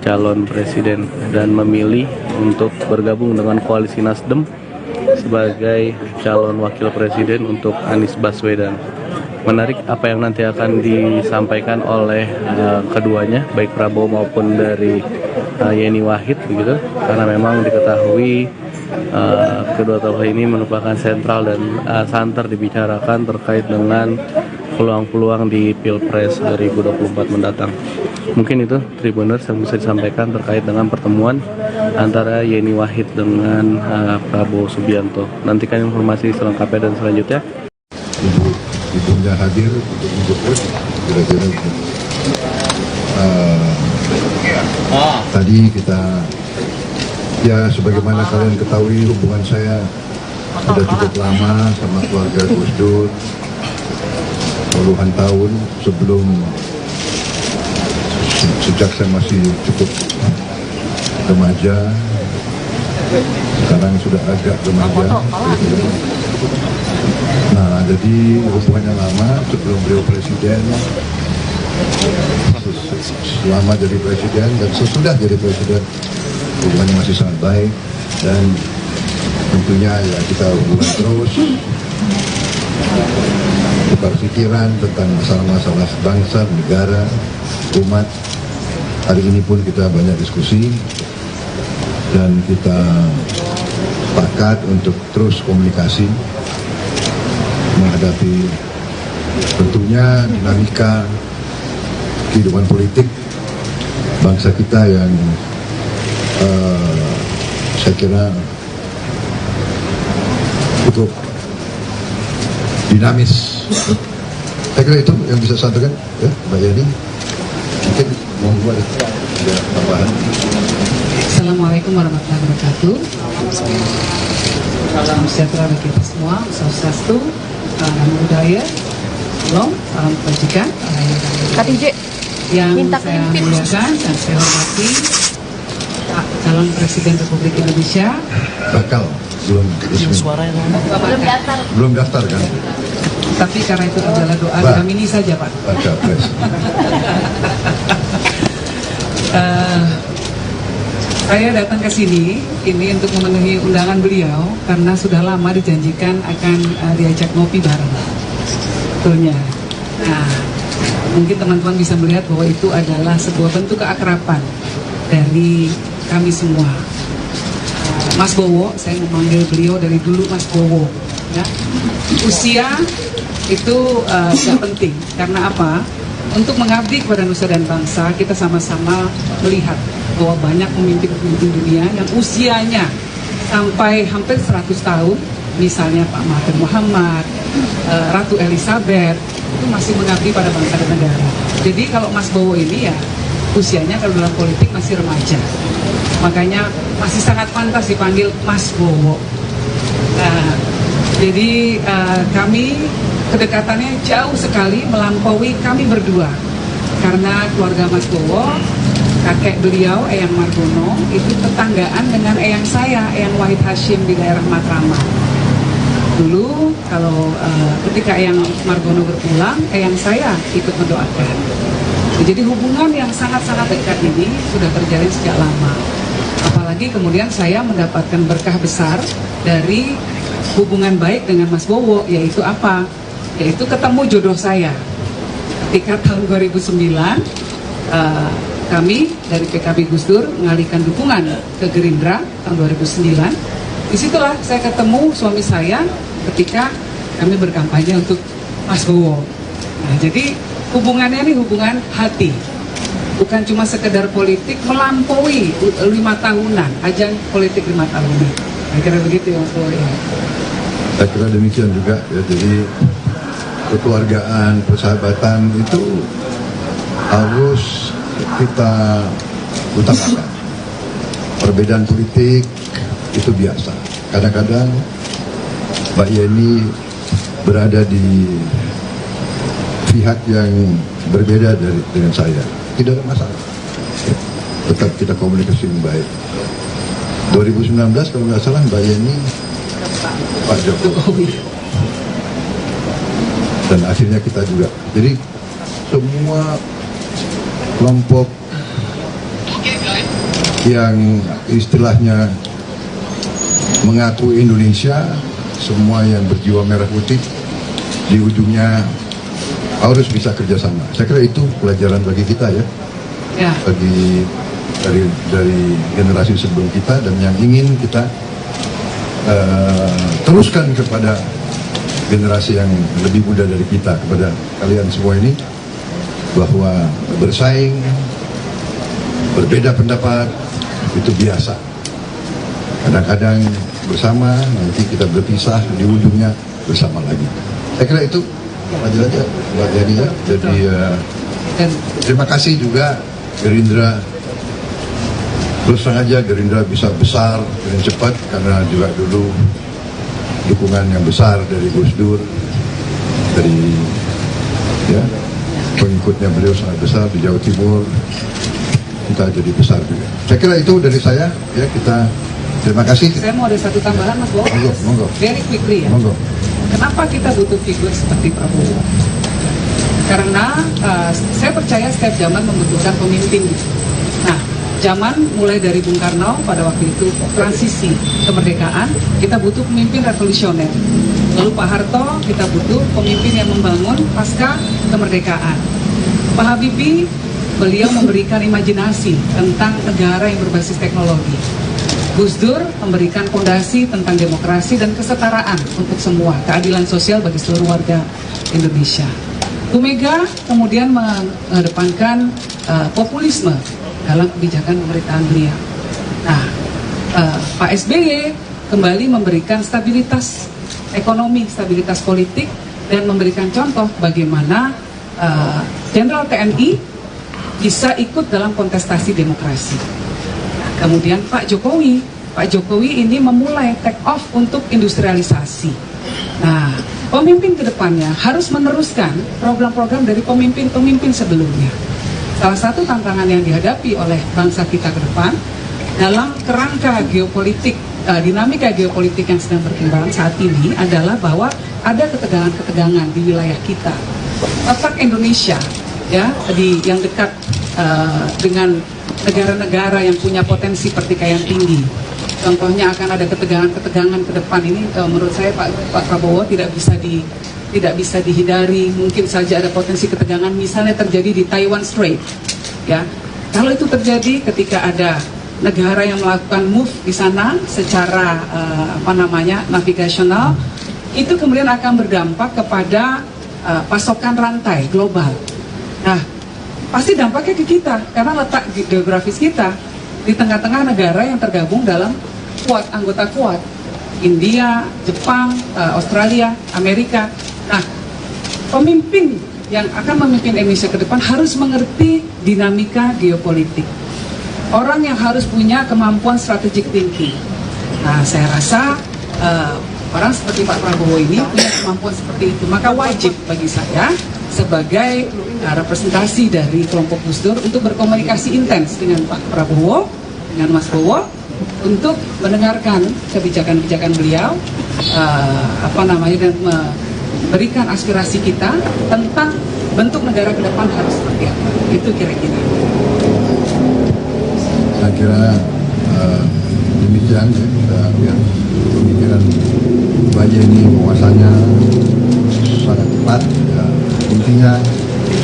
calon presiden dan memilih untuk bergabung dengan koalisi Nasdem sebagai calon wakil presiden untuk Anies Baswedan. Menarik apa yang nanti akan disampaikan oleh keduanya, baik Prabowo maupun dari Yeni Wahid begitu, karena memang diketahui kedua tokoh ini merupakan sentral dan santer dibicarakan terkait dengan peluang-peluang di Pilpres 2024 mendatang. Mungkin itu Tribuners yang bisa disampaikan terkait dengan pertemuan antara Yeni Wahid dengan Prabowo Subianto. Nantikan informasi selengkapnya dan selanjutnya. Ibunya hadir untuk menjemput kira-kira tadi kita ya sebagaimana kalian ketahui hubungan saya sudah cukup lama sama keluarga Gus Dur, puluhan tahun sejak saya masih cukup remaja, sekarang sudah agak remaja. Nah, jadi hubungannya lama sebelum beliau presiden, selama jadi presiden dan sesudah jadi presiden hubungannya masih sangat baik, dan tentunya ya kita hubungan terus tukar pikiran tentang masalah-masalah bangsa, negara, umat. Hari ini pun kita banyak diskusi dan kita sepakat untuk terus komunikasi menghadapi tentunya dinamika kehidupan politik bangsa kita yang saya kira cukup dinamis. Saya kira itu yang bisa saya sampaikan ya, Mbak Yani. Mungkin mau buat ada tambahan. Assalamualaikum warahmatullahi wabarakatuh. Salam sejahtera bagi kita semua. Swastiastu, salam budaya, salam kebajikan. KTJ Yang minta saya pimpin. muliakan dan saya hormati Pak calon Presiden Republik Indonesia. Bakal belum resmi. Belum daftar kan? Tapi karena itu adalah doa, diamini saja Pak. Baca pres. Saya datang ke sini ini untuk memenuhi undangan beliau karena sudah lama dijanjikan akan diajak ngopi bareng. Betulnya. Nah, mungkin teman-teman bisa melihat bahwa itu adalah sebuah bentuk keakraban dari kami semua. Mas Bowo, saya memanggil beliau dari dulu Mas Bowo. Ya. Usia itu tidak penting karena apa? Untuk mengabdi kepada nusa dan bangsa, kita sama-sama melihat bahwa banyak pemimpin-pemimpin dunia yang usianya sampai hampir 100 tahun, misalnya Pak Mahathir Muhammad, Ratu Elizabeth, itu masih mengabdi pada bangsa dan negara. Jadi kalau Mas Bowo ini ya usianya kalau dalam politik masih remaja, makanya masih sangat pantas dipanggil Mas Bowo. Jadi kami kedekatannya jauh sekali melampaui kami berdua, karena keluarga Mas Bowo, kakek beliau Eyang Margono itu tetanggaan dengan eyang saya, Eyang Wahid Hashim di daerah Matraman. Dulu kalau ketika Eyang Margono berpulang, eyang saya ikut mendoakan. Jadi hubungan yang sangat-sangat dekat ini sudah terjalin sejak lama. Apalagi kemudian saya mendapatkan berkah besar dari hubungan baik dengan Mas Bowo, yaitu apa? Yaitu ketemu jodoh saya. Ketika tahun 2009, kami dari PKB Gus Dur mengalihkan dukungan ke Gerindra tahun 2009. Disitulah saya ketemu suami saya ketika kami berkampanye untuk Mas Bowo. Nah, jadi hubungannya ini hubungan hati, bukan cuma sekedar politik melampaui 5 tahunan, ajang politik 5 tahunan. Saya kira begitu ya Mas Bowo. Saya kira demikian juga ya, jadi kekeluargaan, persahabatan itu harus kita utamakan. Perbedaan politik itu biasa. Kadang-kadang Mbak Yeni berada di pihak yang berbeda dengan saya. Tidak ada masalah. Tetap kita komunikasi dengan baik. 2019 kalau nggak salah Mbak Yeni Pak Jokowi. Dan akhirnya kita juga. Jadi semua kelompok yang istilahnya mengaku Indonesia, semua yang berjiwa merah putih di ujungnya harus bisa kerjasama. Saya kira itu pelajaran bagi kita ya, bagi dari generasi sebelum kita, dan yang ingin kita teruskan kepada generasi yang lebih muda dari kita, kepada kalian semua ini, bahwa bersaing, berbeda pendapat itu biasa. Kadang-kadang bersama, nanti kita berpisah, di ujungnya bersama lagi. Saya kira itu aja Mbak Yeni ya. Jadi terima kasih juga Gerindra. Terus terang aja Gerindra bisa besar dan cepat karena juga dulu dukungan yang besar dari Gus Dur, dari ya pengikutnya beliau sangat besar di Jawa Timur. Kita jadi besar juga. Saya kira itu dari saya ya. Kita terima kasih. Saya mau ada satu tambahan Mas Bowo. Monggo. Very quickly ya. Monggo. Kenapa kita butuh figur seperti Prabowo? Karena saya percaya setiap zaman membutuhkan pemimpin. Nah, zaman mulai dari Bung Karno pada waktu itu transisi kemerdekaan, kita butuh pemimpin revolusioner. Lalu Pak Harto, kita butuh pemimpin yang membangun pasca kemerdekaan. Pak Habibie, beliau memberikan imajinasi tentang negara yang berbasis teknologi. Gus Dur memberikan fondasi tentang demokrasi dan kesetaraan untuk semua, keadilan sosial bagi seluruh warga Indonesia. Bu Mega kemudian mengedepankan populisme dalam kebijakan pemerintahan beliau. Nah, Pak SBY kembali memberikan stabilitas ekonomi, stabilitas politik, dan memberikan contoh bagaimana Jenderal TNI bisa ikut dalam kontestasi demokrasi. Kemudian Pak Jokowi ini memulai take off untuk industrialisasi. Nah, pemimpin kedepannya harus meneruskan program-program dari pemimpin-pemimpin sebelumnya. Salah satu tantangan yang dihadapi oleh bangsa kita ke depan dalam kerangka geopolitik, dinamika geopolitik yang sedang berkembang saat ini adalah bahwa ada ketegangan-ketegangan di wilayah kita. Letak Indonesia ya yang dekat dengan negara-negara yang punya potensi pertikaian tinggi. Contohnya akan ada ketegangan-ketegangan ke depan ini. Menurut saya Pak Prabowo tidak bisa dihindari. Mungkin saja ada potensi ketegangan, misalnya terjadi di Taiwan Strait. Ya, kalau itu terjadi ketika ada negara yang melakukan move di sana secara navigasional, itu kemudian akan berdampak kepada pasokan rantai global. Nah, pasti dampaknya ke kita karena letak geografis kita di tengah-tengah negara yang tergabung dalam anggota Quad, India, Jepang, Australia, Amerika. Nah, pemimpin yang akan memimpin Indonesia ke depan harus mengerti dinamika geopolitik. Orang yang harus punya kemampuan strategic thinking. Nah, saya rasa orang seperti Pak Prabowo ini punya kemampuan seperti itu. Maka wajib bagi saya sebagai representasi dari kelompok Gus Dur untuk berkomunikasi intens dengan Pak Prabowo, dengan Mas Bowo, untuk mendengarkan kebijakan-kebijakan beliau, dan memberikan aspirasi kita tentang bentuk negara ke depan harus seperti apa. Itu kira-kira. Saya kira demikian ya, kita lihat pemikiran Mbak Yeni bahwasanya sangat tepat ya. Intinya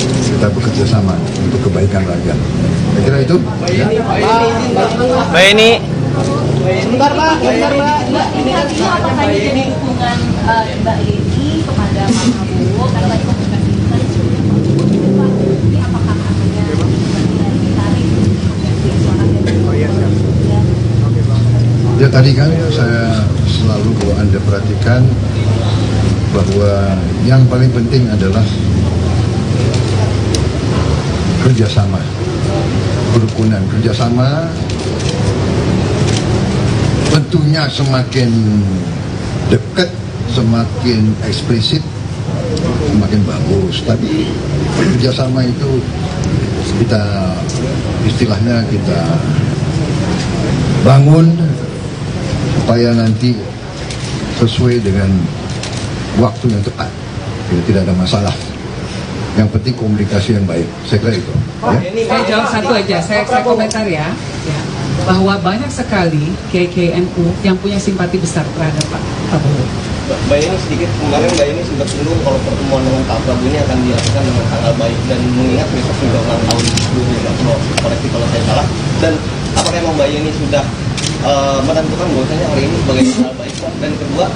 kita bekerja sama untuk kebaikan rakyat. Saya kira itu ya. Mbak Yeni. Bentar Pak. Ini artinya apakah ini jadi dukungan Mbak Yeni kepada Pak Prabowo karena tadi komunikasi kita sebelumnya Pak Prabowo Pak, ini apakah artinya ditarik suara dari Ya tadi kan saya selalu kalau Anda perhatikan bahwa yang paling penting adalah kerjasama, kerukunan, kerjasama. Tentunya semakin dekat, semakin eksplisit, semakin bagus. Tapi kerjasama itu kita istilahnya kita bangun supaya nanti sesuai dengan waktu yang tepat. Tidak ada masalah. Yang penting komunikasi yang baik. Saya kira itu. Ya. Saya jawab satu aja. Saya komentar ya. bahwa banyak sekali kiai-kiai NU yang punya simpati besar terhadap Pak Prabowo. Mbak Yeni sedikit, kemarin Mbak Yeni sempat singgung kalau pertemuan dengan Pak Prabowo ini akan dilakukan dengan tanggal baik dan mengingat besok sudah ulang tahun dulu ya, koreksi kalau saya salah. Dan apakah memang Mbak Yeni sudah menentukan bahwasanya hari ini sebagai tanggal baik? Dan kedua,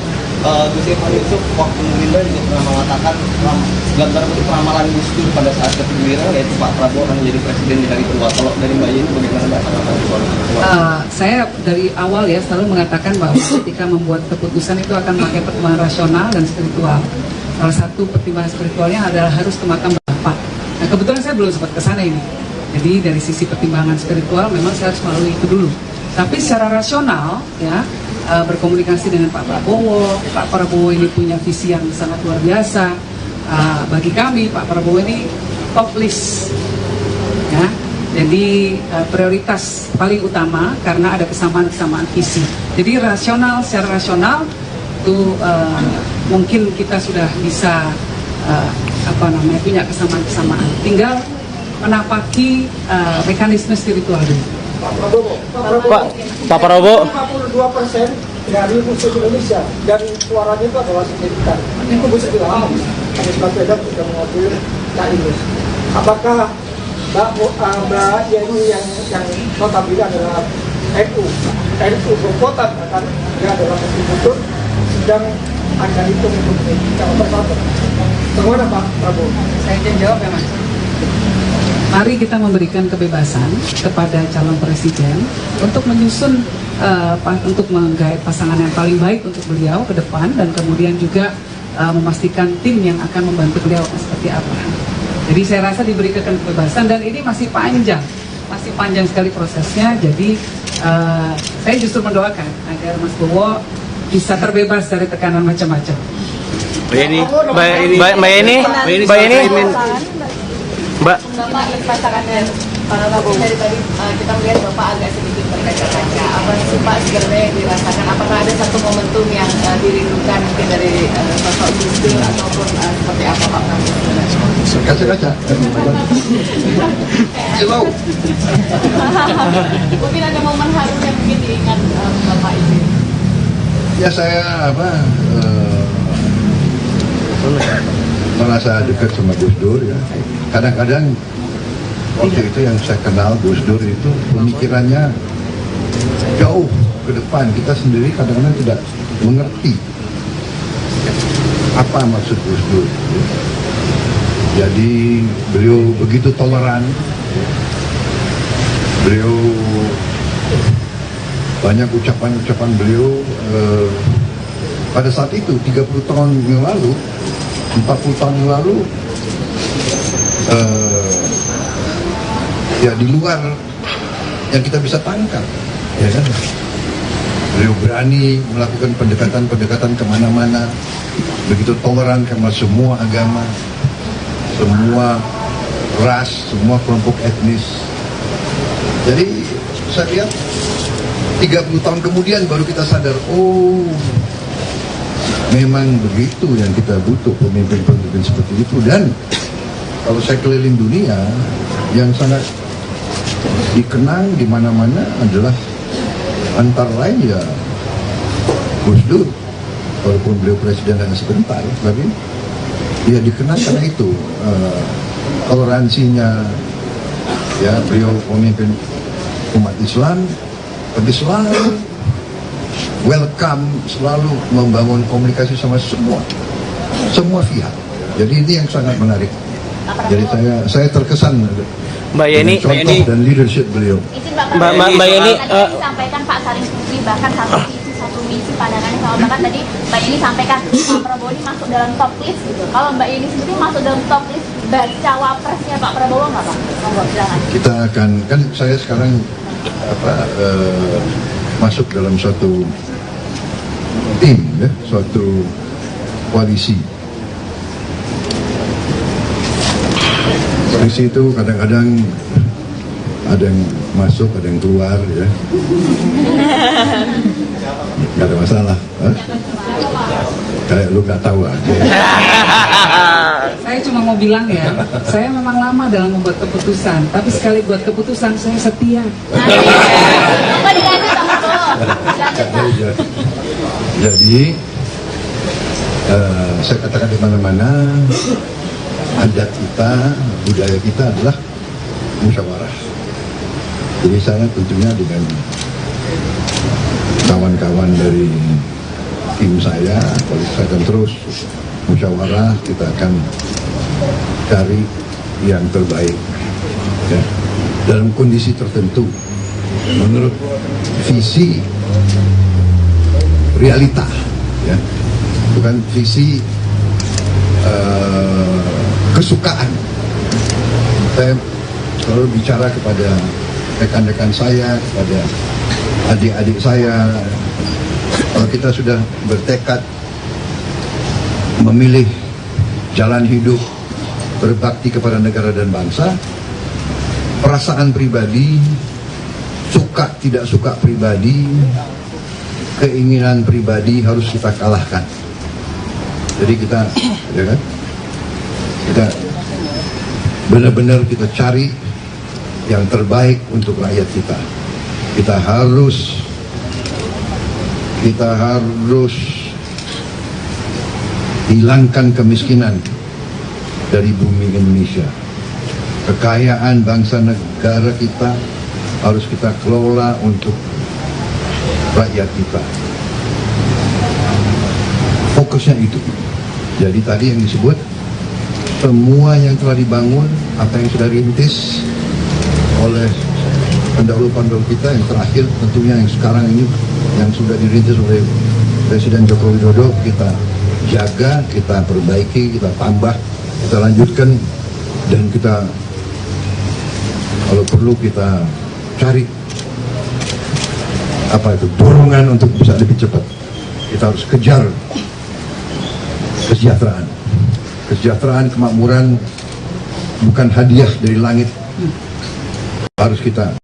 Gus Irfan Yusuf waktu Gerindra juga pernah mengatakan gambar bentuk ramalan Gus Dur pada saat kepemimpinan yaitu Pak Prabowo akan menjadi presiden di hari tua. Kalau dari Mbak Yeni bagaimana Mbak tanggapan soal itu? Saya dari awal ya selalu mengatakan bahwa ketika membuat keputusan itu akan pakai pertimbangan rasional dan spiritual. Salah satu pertimbangan spiritualnya adalah harus ke makam Bapak. Nah kebetulan saya belum sempat ke sana ini. Jadi dari sisi pertimbangan spiritual memang saya harus melalui itu dulu. Tapi secara rasional ya berkomunikasi dengan Pak Prabowo ini punya visi yang sangat luar biasa. Bagi kami Pak Prabowo ini top list ya. Jadi prioritas paling utama karena ada kesamaan visi. Jadi secara rasional itu mungkin kita sudah bisa punya kesamaan. Tinggal menapaki mekanisme spiritual dulu. Pak Prabowo 52% dari Muslim Indonesia dan suaranya itu adalah signifikan. Itu bisa bilang Anies Baswedan sudah mengambil Caimin. Apakah Mbak Yeni yang notabene adalah NU berkuatan akan dia adalah betul sedang akan hitung untuk calon bersama. Bagaimana Pak Prabowo? Saya ingin jawab ya Mas. Mari kita memberikan kebebasan kepada calon presiden untuk menyusun, untuk menggait pasangan yang paling baik untuk beliau ke depan dan kemudian juga memastikan tim yang akan membantu beliau seperti apa. Jadi saya rasa diberikan kebebasan dan ini masih panjang sekali prosesnya. Jadi saya justru mendoakan agar Mas Bowo bisa terbebas dari tekanan macam-macam. Mbak Bapak pasangannya para Prabowo dari tadi kita melihat Bapak agak sedikit berkaca-kaca. Apa sih Pak sebenarnya yang dirasakan? Apakah ada satu momentum yang dirindukan mungkin dari sosok Gus Dur ataupun seperti apa Pak Prabowo? Kaca-kaca. Hello. Mungkin ada momen haru yang mungkin diingat Bapak ini. Ya saya merasa dekat sama Gus Dur ya. Kadang-kadang waktu itu yang saya kenal Gus Dur itu pemikirannya jauh ke depan. Kita sendiri kadang-kadang tidak mengerti apa maksud Gus Dur. Jadi beliau begitu toleran. Beliau banyak ucapan-ucapan beliau pada saat itu 30 tahun yang lalu 40 tahun yang lalu ya di luar yang kita bisa tangkap ya kan. Beliau berani melakukan pendekatan kemana-mana, begitu toleran sama semua agama, semua ras, semua kelompok etnis. Jadi saya lihat 30 tahun kemudian baru kita sadar, oh memang begitu yang kita butuh, pemimpin-pemimpin seperti itu. Dan kalau saya keliling dunia, yang sangat dikenang di mana-mana adalah antara lain ya Gus Dur, walaupun beliau presiden hanya sebentar, tapi dia dikenang karena itu toleransinya, ya beliau pemimpin umat Islam, tapi selalu welcome, selalu membangun komunikasi sama semua pihak. Jadi ini yang sangat menarik. Jadi saya terkesan Mbak Yeni contoh dan leadership beliau. Mbak Yeni disampaikan Pak Salim Segaf bahkan satu misi pandangannya sama bahkan tadi Mbak Yeni sampaikan Pak Prabowo ini masuk dalam top list gitu. Kalau Mbak Yeni sendiri masuk dalam top list baca wapresnya Pak Prabowo nggak Pak? Monggo silakan. Kita akan saya sekarang masuk dalam suatu tim ya, suatu koalisi. Koalisi itu kadang-kadang ada yang masuk, ada yang keluar ya. Gak ada masalah. Kayak lu gak tahu aja. Saya cuma cuma mau bilang ya, saya memang lama dalam membuat keputusan, tapi sekali buat keputusan saya setia. Apa diganti sama Jadi saya katakan di mana-mana adat kita, budaya kita adalah musyawarah. Jadi saya tentunya dengan kawan-kawan dari tim saya akan terus musyawarah, kita akan cari yang terbaik ya, dalam kondisi tertentu menurut visi realita ya, bukan visi kesukaan. Saya selalu bicara kepada rekan-rekan saya, kepada adik-adik saya, kalau kita sudah bertekad memilih jalan hidup berbakti kepada negara dan bangsa, perasaan pribadi, suka tidak suka pribadi, keinginan pribadi harus kita kalahkan. Jadi kita, ya kan? Kita benar-benar kita cari yang terbaik untuk rakyat kita. Kita harus hilangkan kemiskinan dari bumi Indonesia. Kekayaan bangsa negara kita harus kita kelola untuk rakyat kita. Fokusnya itu. Jadi tadi yang disebut, semua yang telah dibangun, apa yang sudah dirintis oleh pendahulu-pendahulu kita, yang terakhir tentunya yang sekarang ini yang sudah dirintis oleh Presiden Joko Widodo, kita jaga, kita perbaiki, kita tambah, kita lanjutkan, dan kita kalau perlu kita cari apa itu dorongan untuk bisa lebih cepat. Kita harus kejar kesejahteraan, kemakmuran bukan hadiah dari langit, harus kita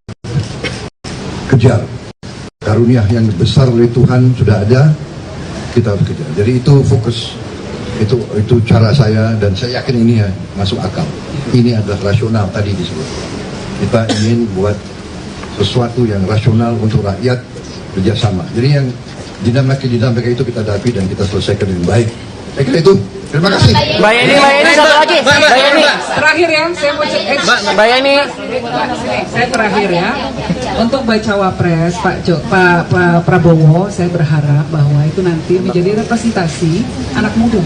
kejar. Karunia yang besar dari Tuhan sudah ada, kita harus kejar. Jadi itu fokus, itu cara saya, dan saya yakin ini ya masuk akal. Ini adalah rasional tadi disebut. Kita ingin buat sesuatu yang rasional untuk rakyat, kerjasama. Jadi yang dinamika itu kita hadapi dan kita selesaikan dengan baik. Saya kira itu. Terima kasih. Mbak Yeni satu lagi. Mbak Yeni. Terakhir ya, saya mau Mbak Yeni. Saya terakhir ya, untuk bacawa pres Pak Prabowo, saya berharap bahwa itu nanti menjadi representasi anak muda.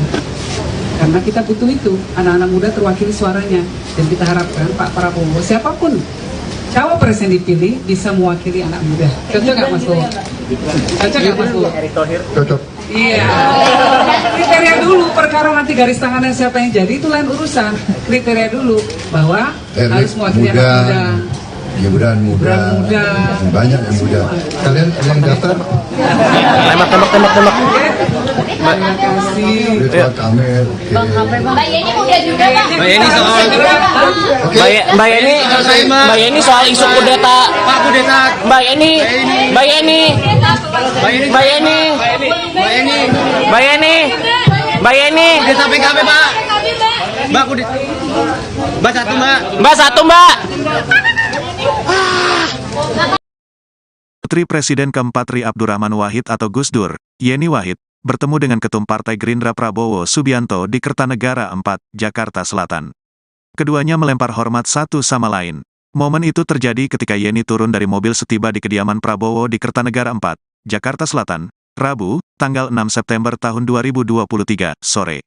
Karena kita butuh itu, anak-anak muda terwakili suaranya. Dan kita harapkan Pak Prabowo, siapapun cawapres yang dipilih bisa mewakili anak muda. Cocok nggak Mas Bowo? Cocok nggak Mas Bowo? Cocok. Iya. Kriteria dulu, perkara nanti garis tangannya siapa yang jadi itu lain urusan. Kriteria dulu bahwa harus mewakili anak muda. Mudah, banyak yang muda. Kalian ada yang daftar? Tembak. Terima kasih. Ridwan Kamil. Mbak Yeni muda juga, Pak. Mbak Yeni soal Mbak Yeni soal isu kudeta. Pak kudeta. Mbak Yeni. Kudeta PKB Pak. Mbak kudeta. Mbak satu Mbak. Mbak satu Mbak. Putri Presiden keempat Ri Abdurrahman Wahid atau Gus Dur, Yeni Wahid, bertemu dengan Ketum Partai Gerindra Prabowo Subianto di Kertanegara 4, Jakarta Selatan. Keduanya melempar hormat satu sama lain. Momen itu terjadi ketika Yeni turun dari mobil setiba di kediaman Prabowo di Kertanegara 4, Jakarta Selatan, Rabu, tanggal 6 September tahun 2023, sore.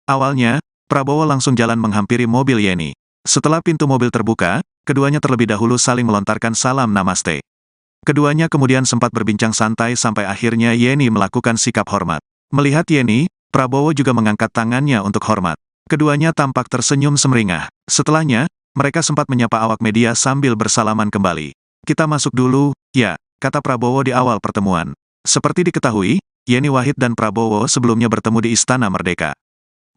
Awalnya, Prabowo langsung jalan menghampiri mobil Yeni. Setelah pintu mobil terbuka, keduanya terlebih dahulu saling melontarkan salam namaste. Keduanya kemudian sempat berbincang santai sampai akhirnya Yeni melakukan sikap hormat. Melihat Yeni, Prabowo juga mengangkat tangannya untuk hormat. Keduanya tampak tersenyum semeringah. Setelahnya, mereka sempat menyapa awak media sambil bersalaman kembali. "Kita masuk dulu, ya," kata Prabowo di awal pertemuan. Seperti diketahui, Yeni Wahid dan Prabowo sebelumnya bertemu di Istana Merdeka.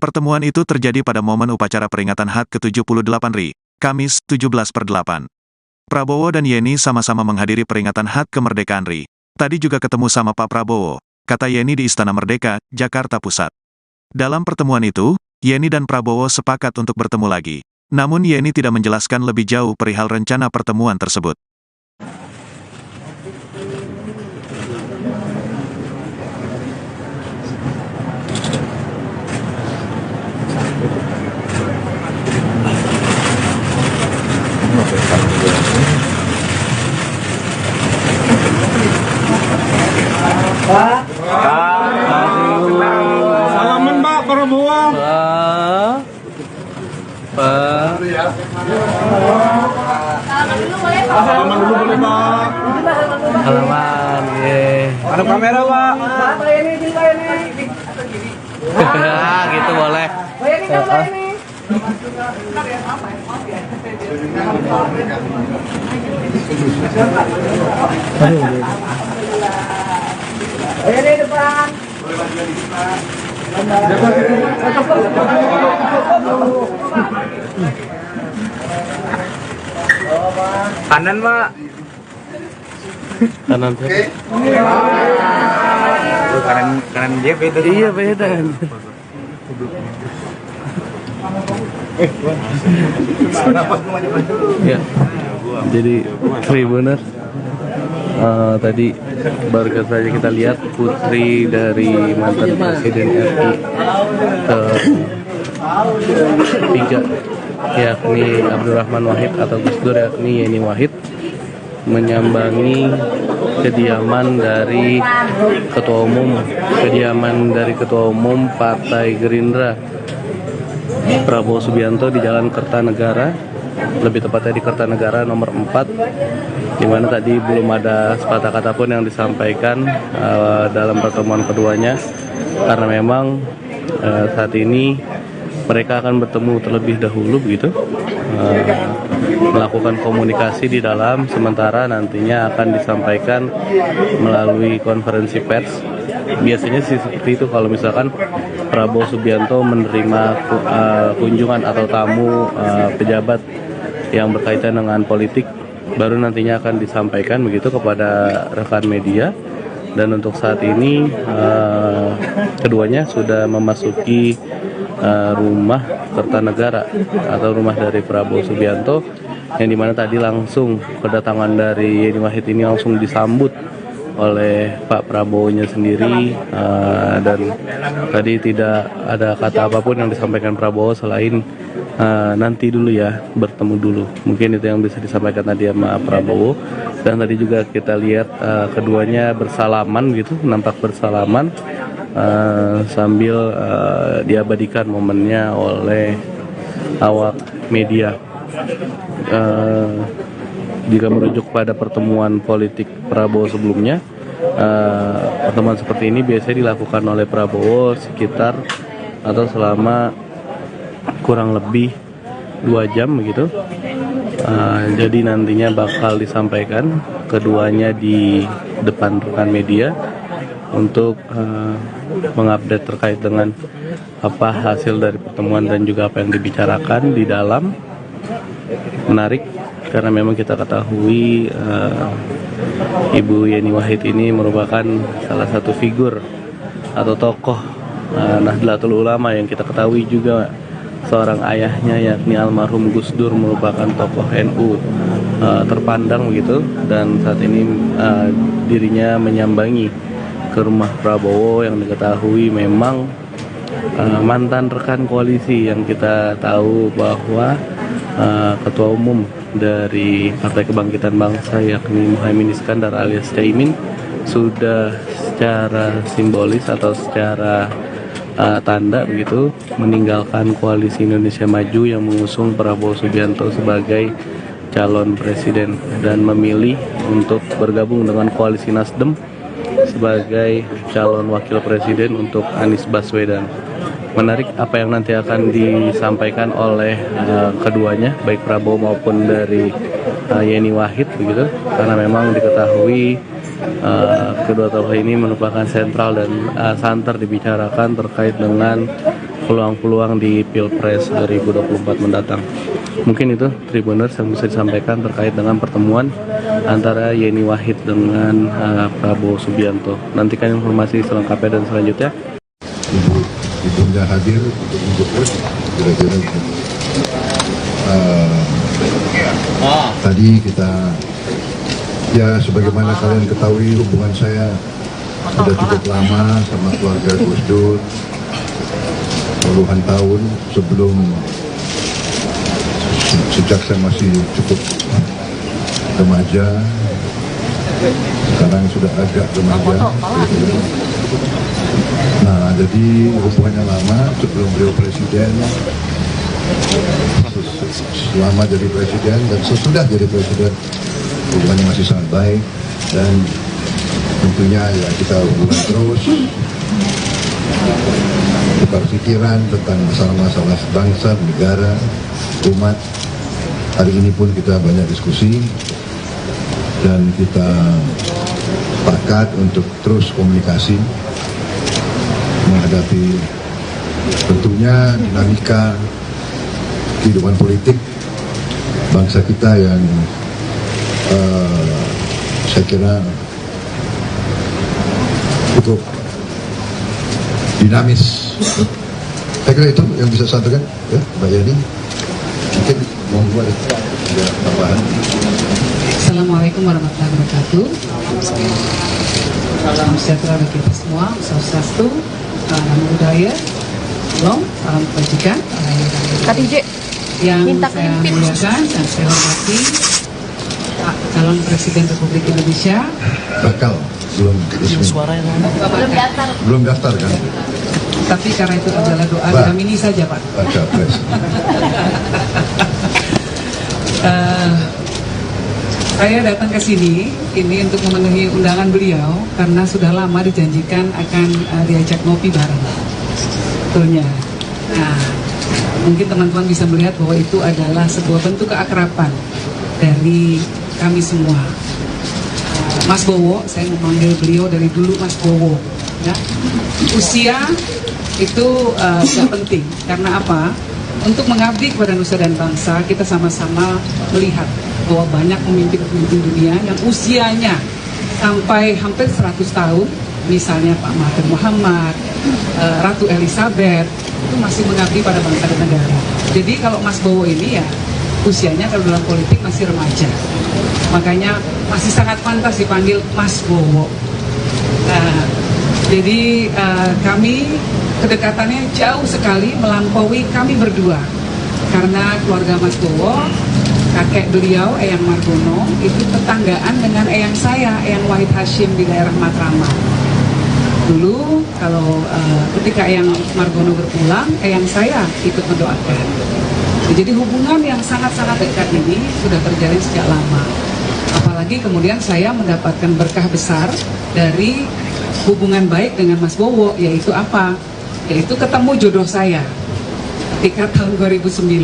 Pertemuan itu terjadi pada momen upacara peringatan HUT ke-78 RI, Kamis 17/8. Prabowo dan Yeni sama-sama menghadiri peringatan HUT kemerdekaan RI. "Tadi juga ketemu sama Pak Prabowo," kata Yeni di Istana Merdeka, Jakarta Pusat. Dalam pertemuan itu, Yeni dan Prabowo sepakat untuk bertemu lagi. Namun Yeni tidak menjelaskan lebih jauh perihal rencana pertemuan tersebut. Salaman Pak Prabowo. Salaman dulu boleh Pak. Salaman, Ada kamera Pak. gitu boleh. Kanan Pak. Kanan Kanan dia beda. Iya beda. Ya, jadi Tribuners, tadi baru saja kita lihat putri dari mantan Presiden RI ketiga, yakni Abdurrahman Wahid atau Gus Dur, yakni Yeni Wahid, menyambangi kediaman dari Ketua Umum Partai Gerindra Prabowo Subianto di Jalan Kertanegara, lebih tepatnya di Kertanegara nomor 4, di mana tadi belum ada sepatah kata pun yang disampaikan dalam pertemuan keduanya, karena memang saat ini mereka akan bertemu terlebih dahulu begitu, melakukan komunikasi di dalam, sementara nantinya akan disampaikan melalui konferensi pers. Biasanya sih seperti itu kalau misalkan Prabowo Subianto menerima kunjungan atau tamu pejabat yang berkaitan dengan politik, baru nantinya akan disampaikan begitu kepada rekan media. Dan untuk saat ini keduanya sudah memasuki rumah Kertanegara atau rumah dari Prabowo Subianto, yang dimana tadi langsung kedatangan dari Yeni Wahid ini langsung disambut oleh Pak Prabowo-nya sendiri, dan tadi tidak ada kata apapun yang disampaikan Prabowo selain nanti dulu ya, bertemu dulu. Mungkin itu yang bisa disampaikan tadi sama Prabowo. Dan tadi juga kita lihat keduanya bersalaman gitu, nampak bersalaman sambil diabadikan momennya oleh awak media. Jika merujuk pada pertemuan politik Prabowo sebelumnya, pertemuan seperti ini biasanya dilakukan oleh Prabowo sekitar atau selama kurang lebih 2 jam begitu. Jadi nantinya bakal disampaikan keduanya di depan rekan media untuk mengupdate terkait dengan apa hasil dari pertemuan dan juga apa yang dibicarakan di dalam. Menarik karena memang kita ketahui Ibu Yeni Wahid ini merupakan salah satu figur atau tokoh Nahdlatul Ulama yang kita ketahui juga seorang ayahnya yakni almarhum Gus Dur merupakan tokoh NU terpandang begitu, dan saat ini dirinya menyambangi ke rumah Prabowo yang diketahui memang mantan rekan koalisi, yang kita tahu bahwa Ketua Umum dari Partai Kebangkitan Bangsa yakni Muhaimin Iskandar alias Caimin sudah secara simbolis atau secara tanda begitu meninggalkan koalisi Indonesia Maju yang mengusung Prabowo Subianto sebagai calon presiden dan memilih untuk bergabung dengan koalisi Nasdem sebagai calon wakil presiden untuk Anies Baswedan. Menarik apa yang nanti akan disampaikan oleh keduanya, baik Prabowo maupun dari Yeni Wahid begitu, karena memang diketahui kedua tokoh ini merupakan sentral dan santer dibicarakan terkait dengan peluang-peluang di Pilpres 2024 mendatang. Mungkin itu Tribuners yang bisa disampaikan terkait dengan pertemuan antara Yeni Wahid dengan Prabowo Subianto. Nantikan informasi selengkapnya dan selanjutnya. ibunya hadir untuk menjemput, kira-kira tadi kita, ya sebagaimana kalian ketahui, hubungan saya sudah cukup lama sama keluarga Gus Dur, puluhan tahun sebelum, sejak saya masih cukup remaja, sekarang sudah agak remaja. Nah, jadi hubungannya lama sebelum beliau presiden, selama jadi presiden dan sesudah jadi presiden, hubungannya masih sangat baik, dan tentunya ya kita hubungan terus, tukar pikiran tentang masalah-masalah bangsa, negara, umat. Hari ini pun kita banyak diskusi dan kita sepakat untuk terus komunikasi menghadapi tentunya dinamika kehidupan politik bangsa kita yang saya kira cukup dinamis. Saya kira itu yang bisa saya sampaikan, ya, Mbak Yani. Mungkin mau buat ada tambahan. Assalamualaikum warahmatullahi wabarakatuh. Salam sejahtera bagi kita semua. Swastiastu, namo buddhaya, salam kebajikan. KTJ Yang minta saya pimpin. muliakan dan saya hormati Pak calon Presiden Republik Indonesia. Bakal belum resmi, belum daftar kan? Tapi karena itu adalah doa, diamini saja Pak. Baca pres. Saya datang ke sini ini untuk memenuhi undangan beliau karena sudah lama dijanjikan akan diajak ngopi bareng. Betulnya. Nah, mungkin teman-teman bisa melihat bahwa itu adalah sebuah bentuk keakraban dari kami semua. Mas Bowo, saya memanggil beliau dari dulu Mas Bowo. Ya. Usia itu tidak penting karena apa? Untuk mengabdi kepada nusa dan bangsa, kita sama-sama melihat bahwa banyak pemimpin-pemimpin dunia yang usianya sampai hampir 100 tahun, misalnya Pak Mahathir Muhammad, Ratu Elizabeth, itu masih mengabdi pada bangsa dan negara. Jadi kalau Mas Bowo ini ya usianya kalau dalam politik masih remaja, makanya masih sangat pantas dipanggil Mas Bowo. Jadi kami kedekatannya jauh sekali melampaui kami berdua, karena keluarga Mas Bowo, kakek beliau Eyang Margono itu tetanggaan dengan eyang saya, Eyang Wahid Hashim di daerah Matraman. Dulu kalau ketika Eyang Margono berpulang, eyang saya ikut mendoakan. Jadi hubungan yang sangat-sangat dekat ini sudah terjalin sejak lama. Apalagi kemudian saya mendapatkan berkah besar dari hubungan baik dengan Mas Bowo, yaitu apa? Yaitu ketemu jodoh saya. Ketika tahun 2009,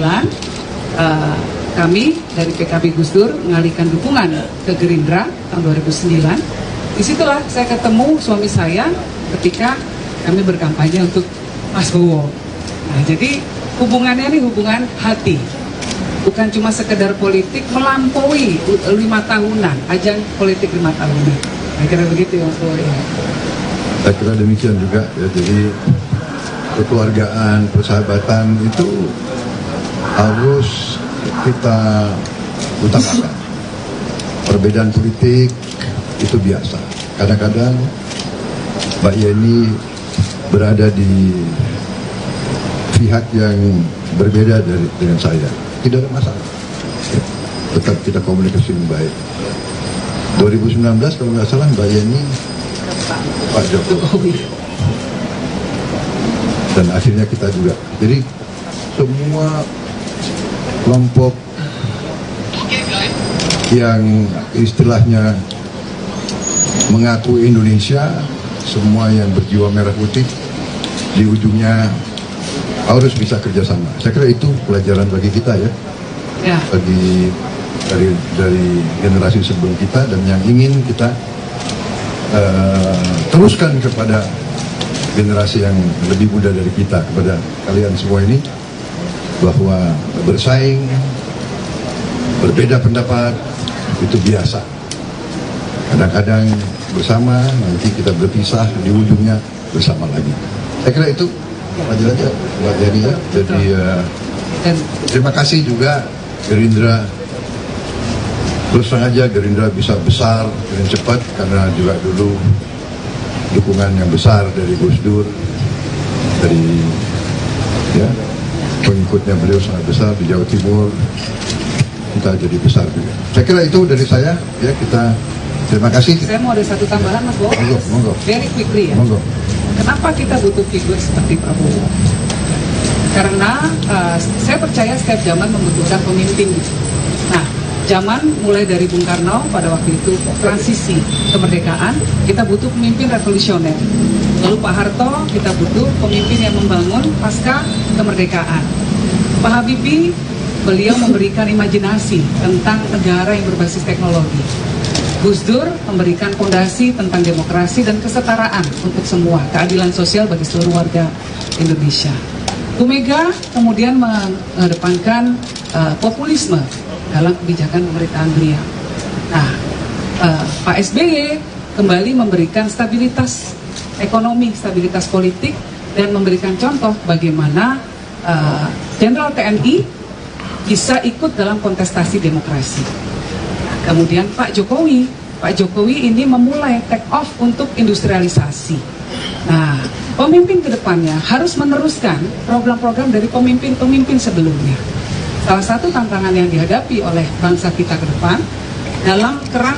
kami dari PKB Gus Dur mengalihkan dukungan ke Gerindra tahun 2009. Disitulah saya ketemu suami saya ketika kami berkampanye untuk Mas Bowo. Nah, jadi hubungannya ini hubungan hati, bukan cuma sekedar politik melampaui 5 tahunan, ajang politik 5 tahunan. Saya kira begitu ya Mas Bowo. Ya. Saya kira demikian juga ya, jadi kekeluargaan, persahabatan itu harus kita utamakan. Perbedaan politik itu biasa. Kadang-kadang Mbak Yeni berada di pihak yang berbeda dengan saya. Tidak ada masalah. Tetap kita komunikasi dengan baik. 2019 kalau nggak salah Mbak Yeni Pak Jokowi. Dan akhirnya kita juga. Jadi semua kelompok yang istilahnya mengaku Indonesia, semua yang berjiwa merah putih, di ujungnya harus bisa kerjasama. Saya kira itu pelajaran bagi kita ya, bagi dari generasi sebelum kita, dan yang ingin kita teruskan kepada generasi yang lebih muda dari kita, kepada kalian semua ini, bahwa bersaing, berbeda pendapat itu biasa. Kadang-kadang bersama, nanti kita berpisah, di ujungnya bersama lagi. Saya kira itu maju aja buat Yeni ya. Jadi Dan terima kasih juga Gerindra. Terus terang aja Gerindra bisa besar dan cepat karena juga dulu dukungan yang besar dari Gus Dur, dari ya pengikutnya beliau sangat besar di Jawa Timur, kita jadi besar juga. Saya kira itu dari saya, ya kita terima kasih. saya mau ada satu tambahan Mas Bowo. Monggo. Very quickly ya. Monggo. Kenapa kita butuh figur seperti Prabowo? Karena saya percaya setiap zaman membutuhkan pemimpin. Nah, zaman mulai dari Bung Karno pada waktu itu transisi kemerdekaan, kita butuh pemimpin revolusioner. Lalu Pak Harto, kita butuh pemimpin yang membangun pasca kemerdekaan. Pak Habibie, beliau memberikan imajinasi tentang negara yang berbasis teknologi. Gus Dur memberikan fondasi tentang demokrasi dan kesetaraan untuk semua, keadilan sosial bagi seluruh warga Indonesia. Bu Mega kemudian mengedepankan populisme dalam kebijakan pemerintahan beliau. Nah, Pak SBY kembali memberikan stabilitas ekonomi, stabilitas politik, dan memberikan contoh bagaimana Jenderal TNI bisa ikut dalam kontestasi demokrasi. Kemudian Pak Jokowi ini memulai take off untuk industrialisasi. Nah, pemimpin kedepannya harus meneruskan program-program dari pemimpin-pemimpin sebelumnya. Salah satu tantangan yang dihadapi oleh bangsa kita ke depan dalam kerangka